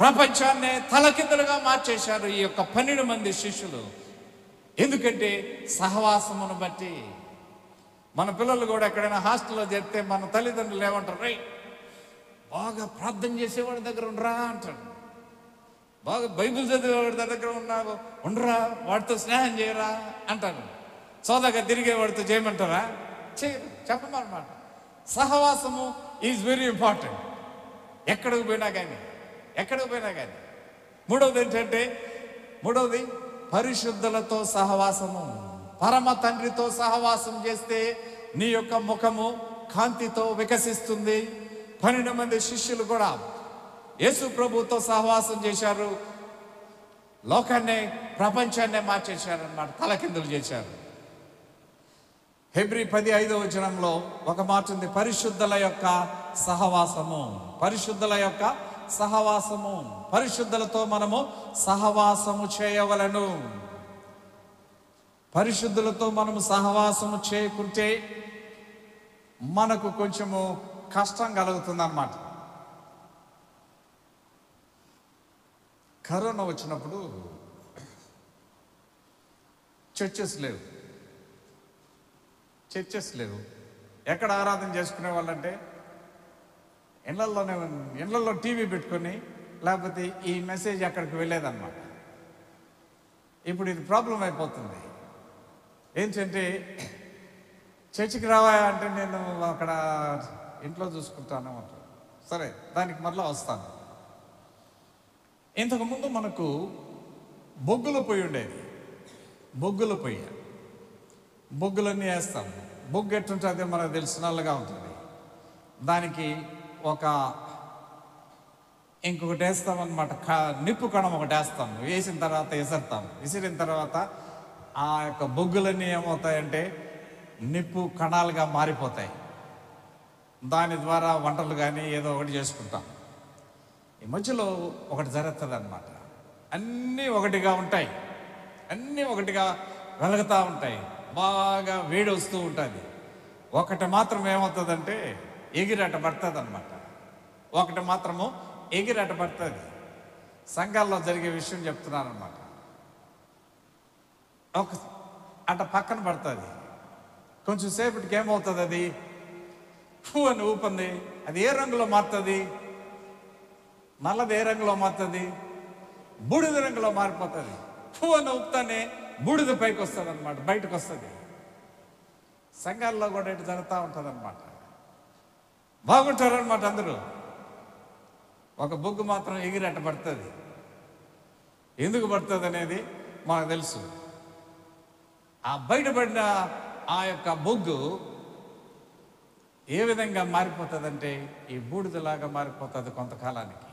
Speaker 1: ప్రపంచాన్ని తలకిందులుగా మార్చేశారు ఈ యొక్క 12 మంది శిష్యులు. ఎందుకంటే సహవాసమును బట్టి. మన పిల్లలు కూడా ఎక్కడైనా హాస్టల్లో చేస్తే మన తల్లిదండ్రులు ఏమంటారు? రే బాగా ప్రార్థన చేసేవాడి దగ్గర ఉండరా అంటాడు. బాగా బైబిల్ చదివేవాడి దగ్గర ఉండరా, వాడితో స్నేహం చేయరా అంటారు. సోదగా తిరిగేవాడితో చేయమంటారా? చేయరు, చెప్పమన్నమాట. సహవాసము ఈజ్ వెరీ ఇంపార్టెంట్. ఎక్కడికి పోయినా కానీ. మూడవది ఏంటంటే పరిశుద్ధులతో సహవాసము. పరమ తండ్రితో సహవాసం చేస్తే నీ యొక్క ముఖము కాంతితో వికసిస్తుంది. 12 మంది శిష్యులు కూడా యేసు ప్రభుతో సహవాసం చేశారు. లోకాన్ని, ప్రపంచాన్నే మార్చేశారు అన్నమాట, తలకిందులు చేశారు. హెబ్రీ 10:5 ఒక మాట ఉంది, పరిశుద్ధుల యొక్క సహవాసము. పరిశుద్ధుల యొక్క సహవాసము. పరిశుద్ధులతో మనము సహవాసము చేయవలెను. పరిశుద్ధులతో మనము సహవాసము చేయకుంటే మనకు కొంచెము కష్టం కలుగుతుంది అన్నమాట. కరోనా వచ్చినప్పుడు చర్చెస్ లేవు. ఎక్కడ ఆరాధన చేసుకునే వాళ్ళంటే ఇళ్ళల్లో టీవీ పెట్టుకొని, లేకపోతే ఈ మెసేజ్ అక్కడికి వెళ్ళేదన్నమాట. ఇప్పుడు ఇది ప్రాబ్లం అయిపోతుంది. ఏంటంటే చర్చికి రావా అంటే నేను అక్కడ ఇంట్లో చూసుకుంటాను అంటారు. సరే, దానికి మరలా వస్తాను. ఇంతకుముందు మనకు బొగ్గుల పొయ్యి ఉండేది. బొగ్గుల పొయ్యి, బొగ్గులన్నీ వేస్తాం. బొగ్గు ఎట్టుంటుంది మనకు తెలిసినల్లుగా ఉంటుంది. దానికి ఇంకొకటి వేస్తామన్నమాట. నిప్పు కణం ఒకటి వేస్తాం. వేసిన తర్వాత విసిరిన తర్వాత ఆ యొక్క బొగ్గులన్నీ ఏమవుతాయంటే నిప్పు కణాలుగా మారిపోతాయి. దాని ద్వారా వంటలు కానీ ఏదో ఒకటి చేసుకుంటాం. ఈ మధ్యలో ఒకటి జరుగుతుంది అన్నమాట. అన్నీ ఒకటిగా ఉంటాయి, అన్నీ ఒకటిగా వెలుగుతూ ఉంటాయి, బాగా వేడి వస్తూ ఉంటుంది. ఒకటి మాత్రం ఏమవుతుందంటే ఎగిరట పడుతుంది అన్నమాట. ఒకటి మాత్రము ఎగిరట పడుతుంది. సంఘాల్లో జరిగే విషయం చెప్తున్నాను అన్నమాట. అట పక్కన పడుతుంది. కొంచెం సేపటికి ఏమవుతుంది, అది ఫూ అని ఊపంది. అది ఏ రంగులో మారుతుంది? నల్లది ఏ రంగులో మారుతుంది? బూడిద రంగులో మారిపోతుంది. ఫూ అని ఊపుతానే బూడిద పైకి వస్తుంది అనమాట, బయటకు వస్తుంది. సంఘాల్లో కూడా ఇటు జరుగుతూ ఉంటుంది అనమాట. బాగుంటారనమాట అందరూ. ఒక బొగ్గు మాత్రం ఎగిరట పడుతుంది. ఎందుకు పడుతుంది అనేది మనకు తెలుసు. ఆ బయటపడిన ఆ యొక్క బొగ్గు ఏ విధంగా మారిపోతుందంటే ఈ బూడిదలాగా మారిపోతుంది కొంతకాలానికి.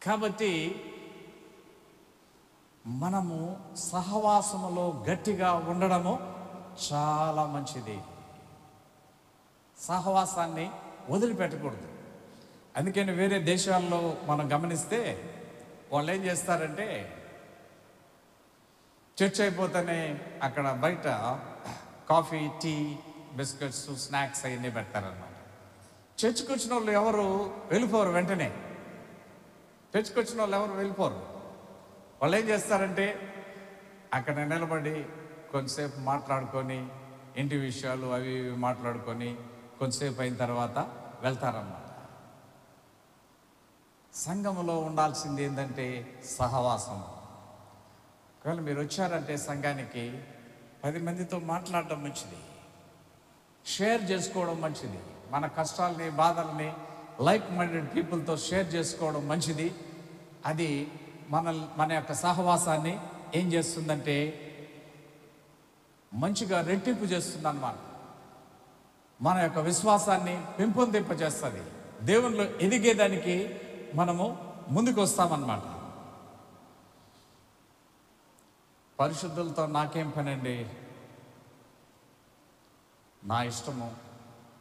Speaker 1: కాబట్టి మనము సహవాసములో గట్టిగా ఉండడము చాలా మంచిది. సహవాసాన్ని వదిలిపెట్టకూడదు. అందుకని వేరే దేశాల్లో మనం గమనిస్తే వాళ్ళు ఏం చేస్తారంటే చర్చ్ అయిపోతేనే అక్కడ బయట కాఫీ, టీ, బిస్కెట్స్, స్నాక్స్ అవన్నీ పెడతారన్నమాట. చర్చ్కి వచ్చిన వాళ్ళు ఎవరు వెళ్ళిపోరు. వెంటనే చర్చ్కి వచ్చిన వాళ్ళు ఎవరు వెళ్ళిపోరు. వాళ్ళు ఏం చేస్తారంటే అక్కడ నిలబడి కొంతసేపు మాట్లాడుకొని, ఇంటి విషయాలు అవి ఇవి మాట్లాడుకొని కొంతసేపు అయిన తర్వాత వెళ్తారన్నమాట. సంఘములో ఉండాల్సింది ఏంటంటే సహవాసం. ఒకవేళ మీరు వచ్చారంటే సంఘానికి 10 మందితో మాట్లాడడం మంచిది, షేర్ చేసుకోవడం మంచిది. మన కష్టాలని, బాధల్ని లైక్ మైండెడ్ పీపుల్తో షేర్ చేసుకోవడం మంచిది. అది మన యొక్క సహవాసాన్ని ఏం చేస్తుందంటే మంచిగా రెట్టింపు చేస్తుంది అన్నమాట. మన యొక్క విశ్వాసాన్ని పెంపొందింపజేస్తుంది. దేవునిలో ఎదిగేదానికి మనము ముందుకు వస్తామన్నమాట. పరిశుద్ధులతో నాకేం పని అండి, నా ఇష్టము,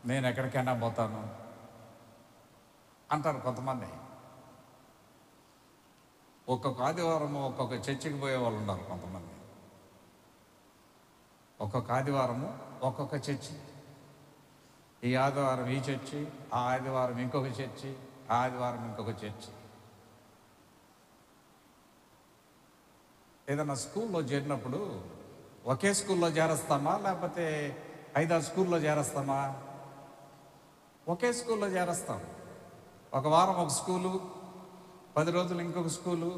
Speaker 1: నేను ఎక్కడికైనా పోతాను అంటారు కొంతమంది. ఒక్కొక్క ఆదివారము ఒక్కొక్క చర్చికి పోయే వాళ్ళు ఉన్నారు కొంతమంది. ఒక్కొక్క ఆదివారము ఒక్కొక్క చర్చి. ఈ ఆదివారం ఈ చర్చి, ఆ ఆదివారం ఇంకొక చర్చి, ఆ ఆదివారం ఇంకొక చర్చి. ఏదైనా స్కూల్లో చేరినప్పుడు ఒకే స్కూల్లో చేరస్తామా, లేకపోతే 5-6 స్కూల్లో చేరస్తామా? ఒకే స్కూల్లో చేరస్తాం. ఒక వారం ఒక స్కూలు, 10 రోజులు ఇంకొక స్కూలు,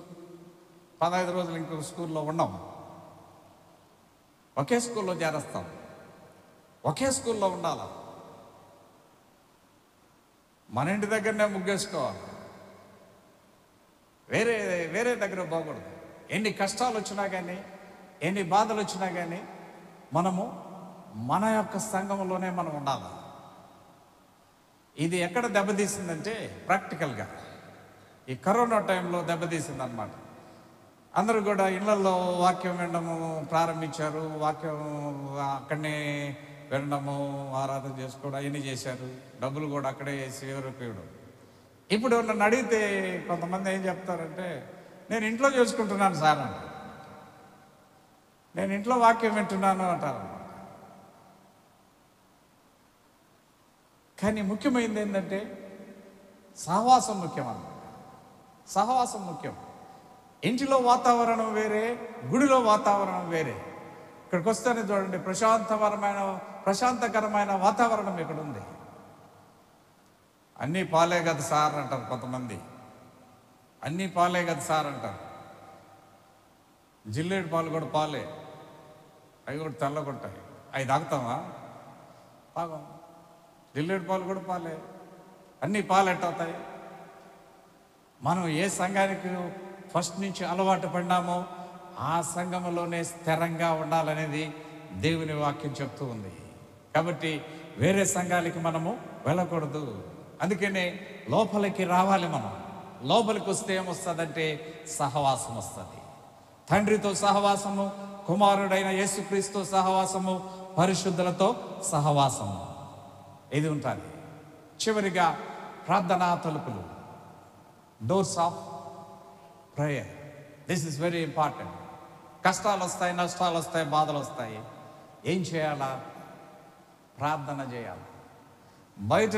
Speaker 1: 15 రోజులు ఇంకొక స్కూల్లో ఉన్నాం. ఒకే స్కూల్లో చేరస్తాం. ఒకే స్కూల్లో ఉండాలి. మన ఇంటి దగ్గరనే ముగ్గేసుకోవాలి. వేరే దగ్గర పోకూడదు. ఎన్ని కష్టాలు వచ్చినా కానీ, ఎన్ని బాధలు వచ్చినా కానీ మనము మన యొక్క సంఘంలోనే మనం ఉండాలి. ఇది ఎక్కడ దెబ్బతీసిందంటే ప్రాక్టికల్గా ఈ కరోనా టైంలో దెబ్బతీసిందనమాట. అందరూ కూడా ఇళ్లలో వాక్యం వినడము ప్రారంభించారు. వాక్యం అక్కడనే వినడము, ఆరాధన చేసుకోవడం అవన్నీ చేశారు. డబ్బులు కూడా అక్కడే వేసి ఎవరిపోయడం. ఇప్పుడు నన్ను అడిగితే కొంతమంది ఏం చెప్తారంటే, నేను ఇంట్లో చేసుకుంటున్నాను సార్ అంట, నేను ఇంట్లో వాక్యం వింటున్నాను అంటారు. కానీ ముఖ్యమైనది ఏంటంటే సహవాసం ముఖ్యం అన్నమాట. సహవాసం ముఖ్యం. ఇంటిలో వాతావరణం వేరే, గుడిలో వాతావరణం వేరే. ఇక్కడికి వస్తేనే చూడండి, ప్రశాంతపరమైన ప్రశాంతకరమైన వాతావరణం ఇక్కడ ఉంది. అన్నీ పాలే కదా సార్ అంటారు కొంతమంది, అన్నీ పాలే కదా సార్ అంటారు. జిల్లేడు పాలు కూడా పాలే, అవి కూడా తెల్లగుంటాయి. అవి తాగుతామా? తాగం. జిల్లేడు పాలు కూడా పాలే, అన్నీ పాలు ఎట్టవుతాయి? మనం ఏ సంఘానికి ఫస్ట్ నుంచి అలవాటు పడినామో ఆ సంఘంలోనే స్థిరంగా ఉండాలనేది దేవుని వాక్యం చెప్తూ ఉంది. కాబట్టి వేరే సంఘాలకి మనము వెళ్ళకూడదు. అందుకనే లోపలికి రావాలి. మనం లోపలికి వస్తే ఏమొస్తుందంటే సహవాసం వస్తుంది. తండ్రితో సహవాసము, కుమారుడైన యేసుక్రీస్తు సహవాసము, పరిశుద్ధులతో సహవాసము, ఇది ఉంటుంది. చివరిగా ప్రార్థనా తలుపులు, doors of prayer. This is very important. కష్టాలు వస్తాయి, నష్టాలు వస్తాయి, బాధలు వస్తాయి. ఏం చేయాలా? ప్రార్థన చేయాలి. బయట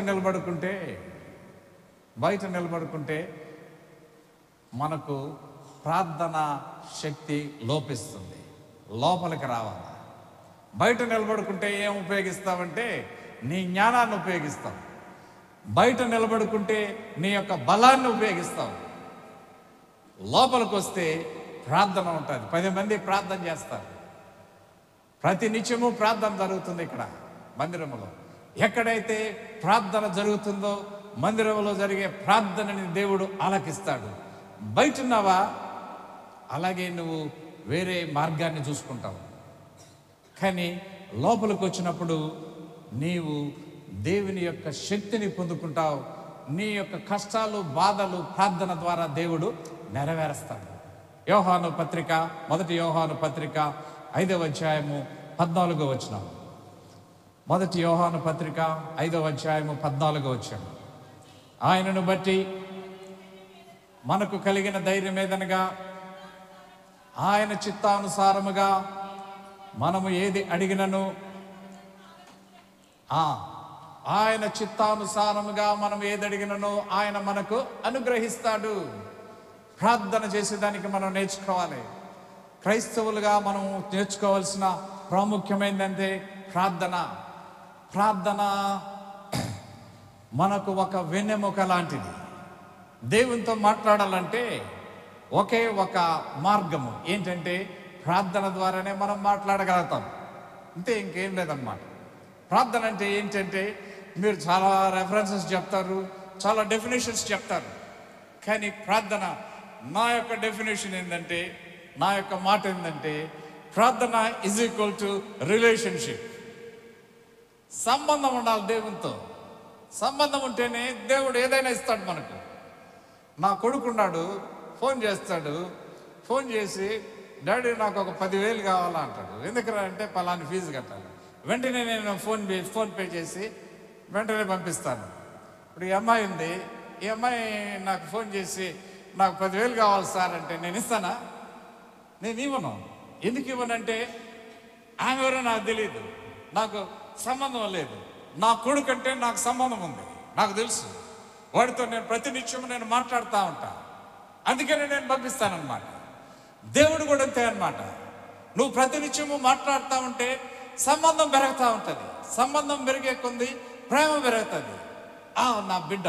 Speaker 1: నిలబడుకుంటే మనకు ప్రార్థన శక్తి లోపిస్తుంది. లోపలికి రావాలి. బయట నిలబడుకుంటే ఏం ఉపయోగిస్తావంటే నీ జ్ఞానాన్ని ఉపయోగిస్తావు. బయట నిలబడుకుంటే నీ యొక్క బలాన్ని ఉపయోగిస్తావు. లోపలికి వస్తే ప్రార్థన ఉంటుంది. 10 మంది ప్రార్థన చేస్తారు. ప్రతి నిత్యము ప్రార్థన జరుగుతుంది ఇక్కడ మందిరంలో. ఎక్కడైతే ప్రార్థన జరుగుతుందో మందిరంలో జరిగే ప్రార్థనని దేవుడు ఆలకిస్తాడు. బయట ఉన్నావా, అలాగే నువ్వు వేరే మార్గాన్ని చూసుకుంటావు. కానీ లోపలికి వచ్చినప్పుడు నీవు దేవుని యొక్క శక్తిని పొందుకుంటావు. నీ యొక్క కష్టాలు, బాధలు ప్రార్థన ద్వారా దేవుడు నెరవేరుస్తాడు. యోహాను పత్రిక, 1 యోహాను పత్రిక 5వ అధ్యాయము 14వ వచనం. 1 యోహాను పత్రిక 5వ అధ్యాయము 14వ వచనం. ఆయనను బట్టి మనకు కలిగిన ధైర్యం ఏదనగా, ఆయన చిత్తానుసారముగా మనము ఏది అడిగినను ఆయన చిత్తానుసారముగా మనం ఏది అడిగినను ఆయన మనకు అనుగ్రహిస్తాడు. ప్రార్థన చేసేదానికి మనం నేర్చుకోవాలి. క్రైస్తవులుగా మనం నేర్చుకోవాల్సిన ప్రాముఖ్యమైనదంటే ప్రార్థన మనకు ఒక వెన్నెముక లాంటిది. దేవునితో మాట్లాడాలంటే ఒకే ఒక మార్గము ఏంటంటే ప్రార్థన ద్వారానే మనం మాట్లాడగలుగుతాం. అంతే, ఇంకేం లేదన్నమాట. ప్రార్థన అంటే ఏంటంటే మీరు చాలా రెఫరెన్సెస్ చెప్తారు, చాలా డెఫినేషన్స్ చెప్తారు. కానీ ప్రార్థన, నా యొక్క డెఫినేషన్ ఏంటంటే, నా యొక్క మాట ఏంటంటే, ప్రార్థన ఈజ్ ఈక్వల్ టు రిలేషన్షిప్. సంబంధం ఉండాలి దేవునితో. సంబంధం ఉంటేనే దేవుడు ఏదైనా ఇస్తాడు మనకు. నా కొడుకున్నాడు, ఫోన్ చేస్తాడు. ఫోన్ చేసి, డాడీ నాకు ఒక 10,000 కావాలా అంటాడు. ఎందుకరా అంటే పలాని ఫీజు కట్టాలి. వెంటనే నేను ఫోన్ పే చేసి వెంటనే పంపిస్తాను. ఇప్పుడు ఈ అమ్మాయి ఉంది, ఈ అమ్మాయి నాకు ఫోన్ చేసి నాకు 10,000 కావాలి సార్ అంటే నేను ఇస్తానా? నేను ఇవ్వను. ఎందుకు ఇవ్వనంటే ఆమె ఎవరో నాకు తెలియదు, నాకు సంబంధం లేదు. నా కొడుకు అంటే నాకు సంబంధం ఉంది, నాకు తెలుసు. వాడితో నేను ప్రతి నిత్యము నేను మాట్లాడుతూ ఉంటా. అందుకనే నేను పంపిస్తానన్నమాట. దేవుడు కూడా అంతే అన్నమాట. నువ్వు ప్రతి నిత్యము మాట్లాడుతూ ఉంటే సంబంధం పెరుగుతూ ఉంటుంది. సంబంధం పెరిగే కొంది ప్రేమ పెరుగుతుంది. నా బిడ్డ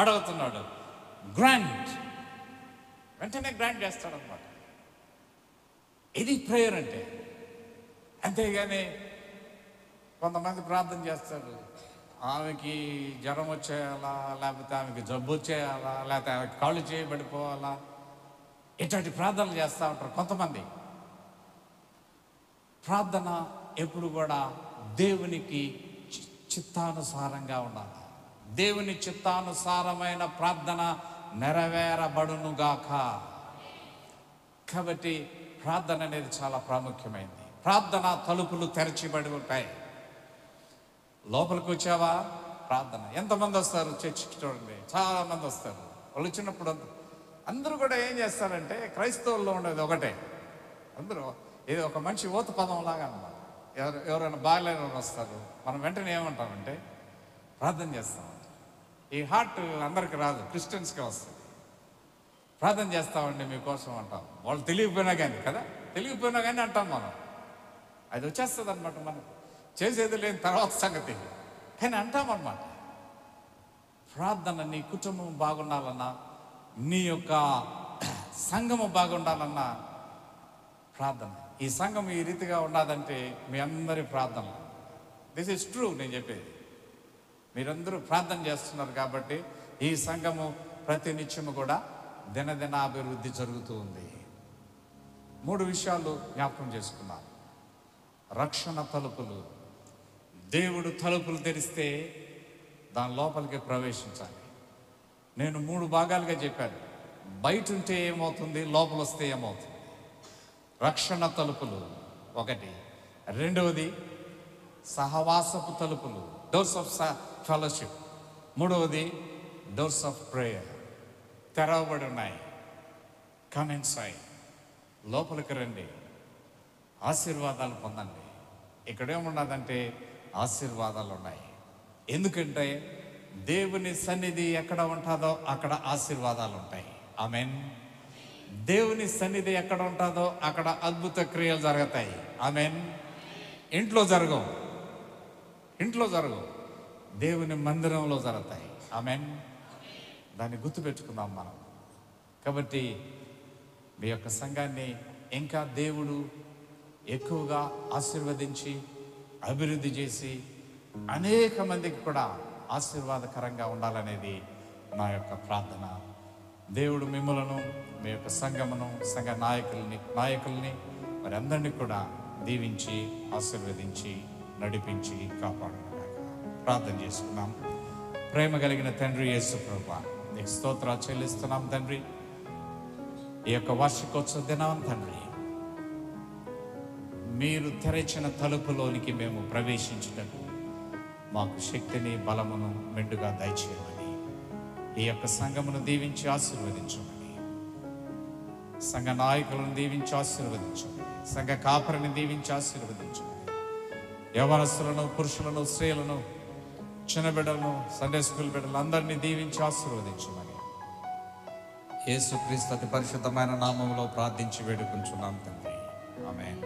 Speaker 1: అడుగుతున్నాడు, గ్రాంట్, వెంటనే గ్రాంట్ చేస్తాడనమాట. ఇది ప్రేయర్ అంటే. అంతేగాని కొంతమంది ప్రార్థన చేస్తారు, ఆమెకి జ్వరం వచ్చేయాలా, లేకపోతే ఆమెకి జబ్బు వచ్చేయాలా, లేకపోతే ఆమెకి కాళ్ళు చేయబడిపోవాలా, ఇట్లాంటి ప్రార్థనలు చేస్తూ ఉంటారు కొంతమంది. ప్రార్థన ఎప్పుడు కూడా దేవునికి చిత్తానుసారంగా ఉండాలి. దేవుని చిత్తానుసారమైన ప్రార్థన నెరవేరబడునుగాక. కాబట్టి ప్రార్థన అనేది చాలా ప్రాముఖ్యమైనది. ప్రార్థన తలుపులు తెరచిబడి ఉంటాయి. లోపలికి వచ్చావా, ప్రార్థన. ఎంతమంది వస్తారు చర్చికి? చూడండి, చాలా మంది వస్తారు. వాళ్ళు వచ్చినప్పుడు అందరూ కూడా ఏం చేస్తారంటే, క్రైస్తవుల్లో ఉండేది ఒకటే, అందరూ ఇది ఒక మంచి ఊత పదం లాగా అన్నమాట. ఎవరైనా బాగాలేని వస్తారు, మనం వెంటనే ఏమంటామంటే ప్రార్థన చేస్తాం. ఈ హార్ట్ అందరికి రాదు, క్రిస్టియన్స్కే వస్తుంది. ప్రార్థన చేస్తామండి మీకోసం అంటాం. వాళ్ళు తెలియకపోయినా కానీ కదా, తెలియకపోయినా కానీ అంటాం మనం. అది వచ్చేస్తుంది అనమాట మనకు. చేసేది లేని తర్వాత సంగతి. కానీ అంటామన్నమాట, ప్రార్థన నీ కుటుంబం బాగుండాలన్నా, నీ యొక్క సంఘము బాగుండాలన్నా ప్రార్థన. ఈ సంఘం ఈ రీతిగా ఉన్నదంటే మీ అందరి ప్రార్థన. This is true. నేను చెప్పేది మీరందరూ ప్రార్థన చేస్తున్నారు కాబట్టి ఈ సంఘము ప్రతి నిత్యము కూడా దినదిన అభివృద్ధి జరుగుతూ ఉంది. 3 విషయాలు జ్ఞాపకం చేసుకున్నాను. రక్షణ తలుపులు. దేవుడు తలుపులు తెరిస్తే దాని లోపలికి ప్రవేశించాలి. నేను 3 భాగాలుగా చెప్పాను. బయట ఉంటే ఏమవుతుంది, లోపల వస్తే ఏమవుతుంది. రక్షణ తలుపులు ఒకటి. రెండవది సహవాసపు తలుపులు, డోర్స్ ఆఫ్ ఫెలోషిప్. మూడవది డోర్స్ ఆఫ్ ప్రేయర్, తెరవబడి ఉన్నాయి. కమ్ ఇన్సైడ్, లోపలికి రండి, ఆశీర్వాదాలు పొందండి. ఇక్కడేమున్నదంటే ఆశీర్వాదాలు ఉన్నాయి. ఎందుకంటే దేవుని సన్నిధి ఎక్కడ ఉంటుందో అక్కడ ఆశీర్వాదాలు ఉంటాయి. ఆమేన్. దేవుని సన్నిధి ఎక్కడ ఉంటుందో అక్కడ అద్భుత క్రియలు జరుగుతాయి. ఆమేన్. ఇంట్లో జరగవు, దేవుని మందిరంలో జరుగుతాయి. ఆమేన్. దాన్ని గుర్తుపెట్టుకుందాం మనం. కాబట్టి మీ యొక్క సంఘాన్ని ఇంకా దేవుడు ఎక్కువగా ఆశీర్వదించి అభివృద్ధి చేసి అనేక మందికి కూడా ఆశీర్వాదకరంగా ఉండాలనేది నా యొక్క ప్రార్థన. దేవుడు మిమ్మలను, మీ యొక్క సంఘమును, సంఘ నాయకుల్ని మరి అందరినీ కూడా దీవించి ఆశీర్వదించి నడిపించి కాపాడుగాక. ప్రార్థన చేసుకున్నాం. ప్రేమ కలిగిన తండ్రి యేసు ప్రభువా, నీకు స్తోత్రాలు చెల్లిస్తున్నాం తండ్రి. ఈ యొక్క వార్షికోత్సవ దినం తండ్రి, మీరు తెరచిన తలుపులోనికి మేము ప్రవేశించుటకు మాకు శక్తిని, బలమును మెండుగా దయచేయమని, ఈ యొక్క సంఘమును దీవించి ఆశీర్వదించమని, సంఘ నాయకులను దీవించి ఆశీర్వదించమని, సంఘ కాపరిని దీవించి ఆశీర్వదించమని, యవనస్తులను, పురుషులను, స్త్రీలను, చిన్న బిడ్డలను, సండే స్కూల్ బిడ్డలు అందరినీ దీవించి ఆశీర్వదించమని యేసుక్రీస్తు అతి పరిశుద్ధమైన నామములో ప్రార్థించి వేడుకుంటున్నాం తండ్రి. ఆమేన్.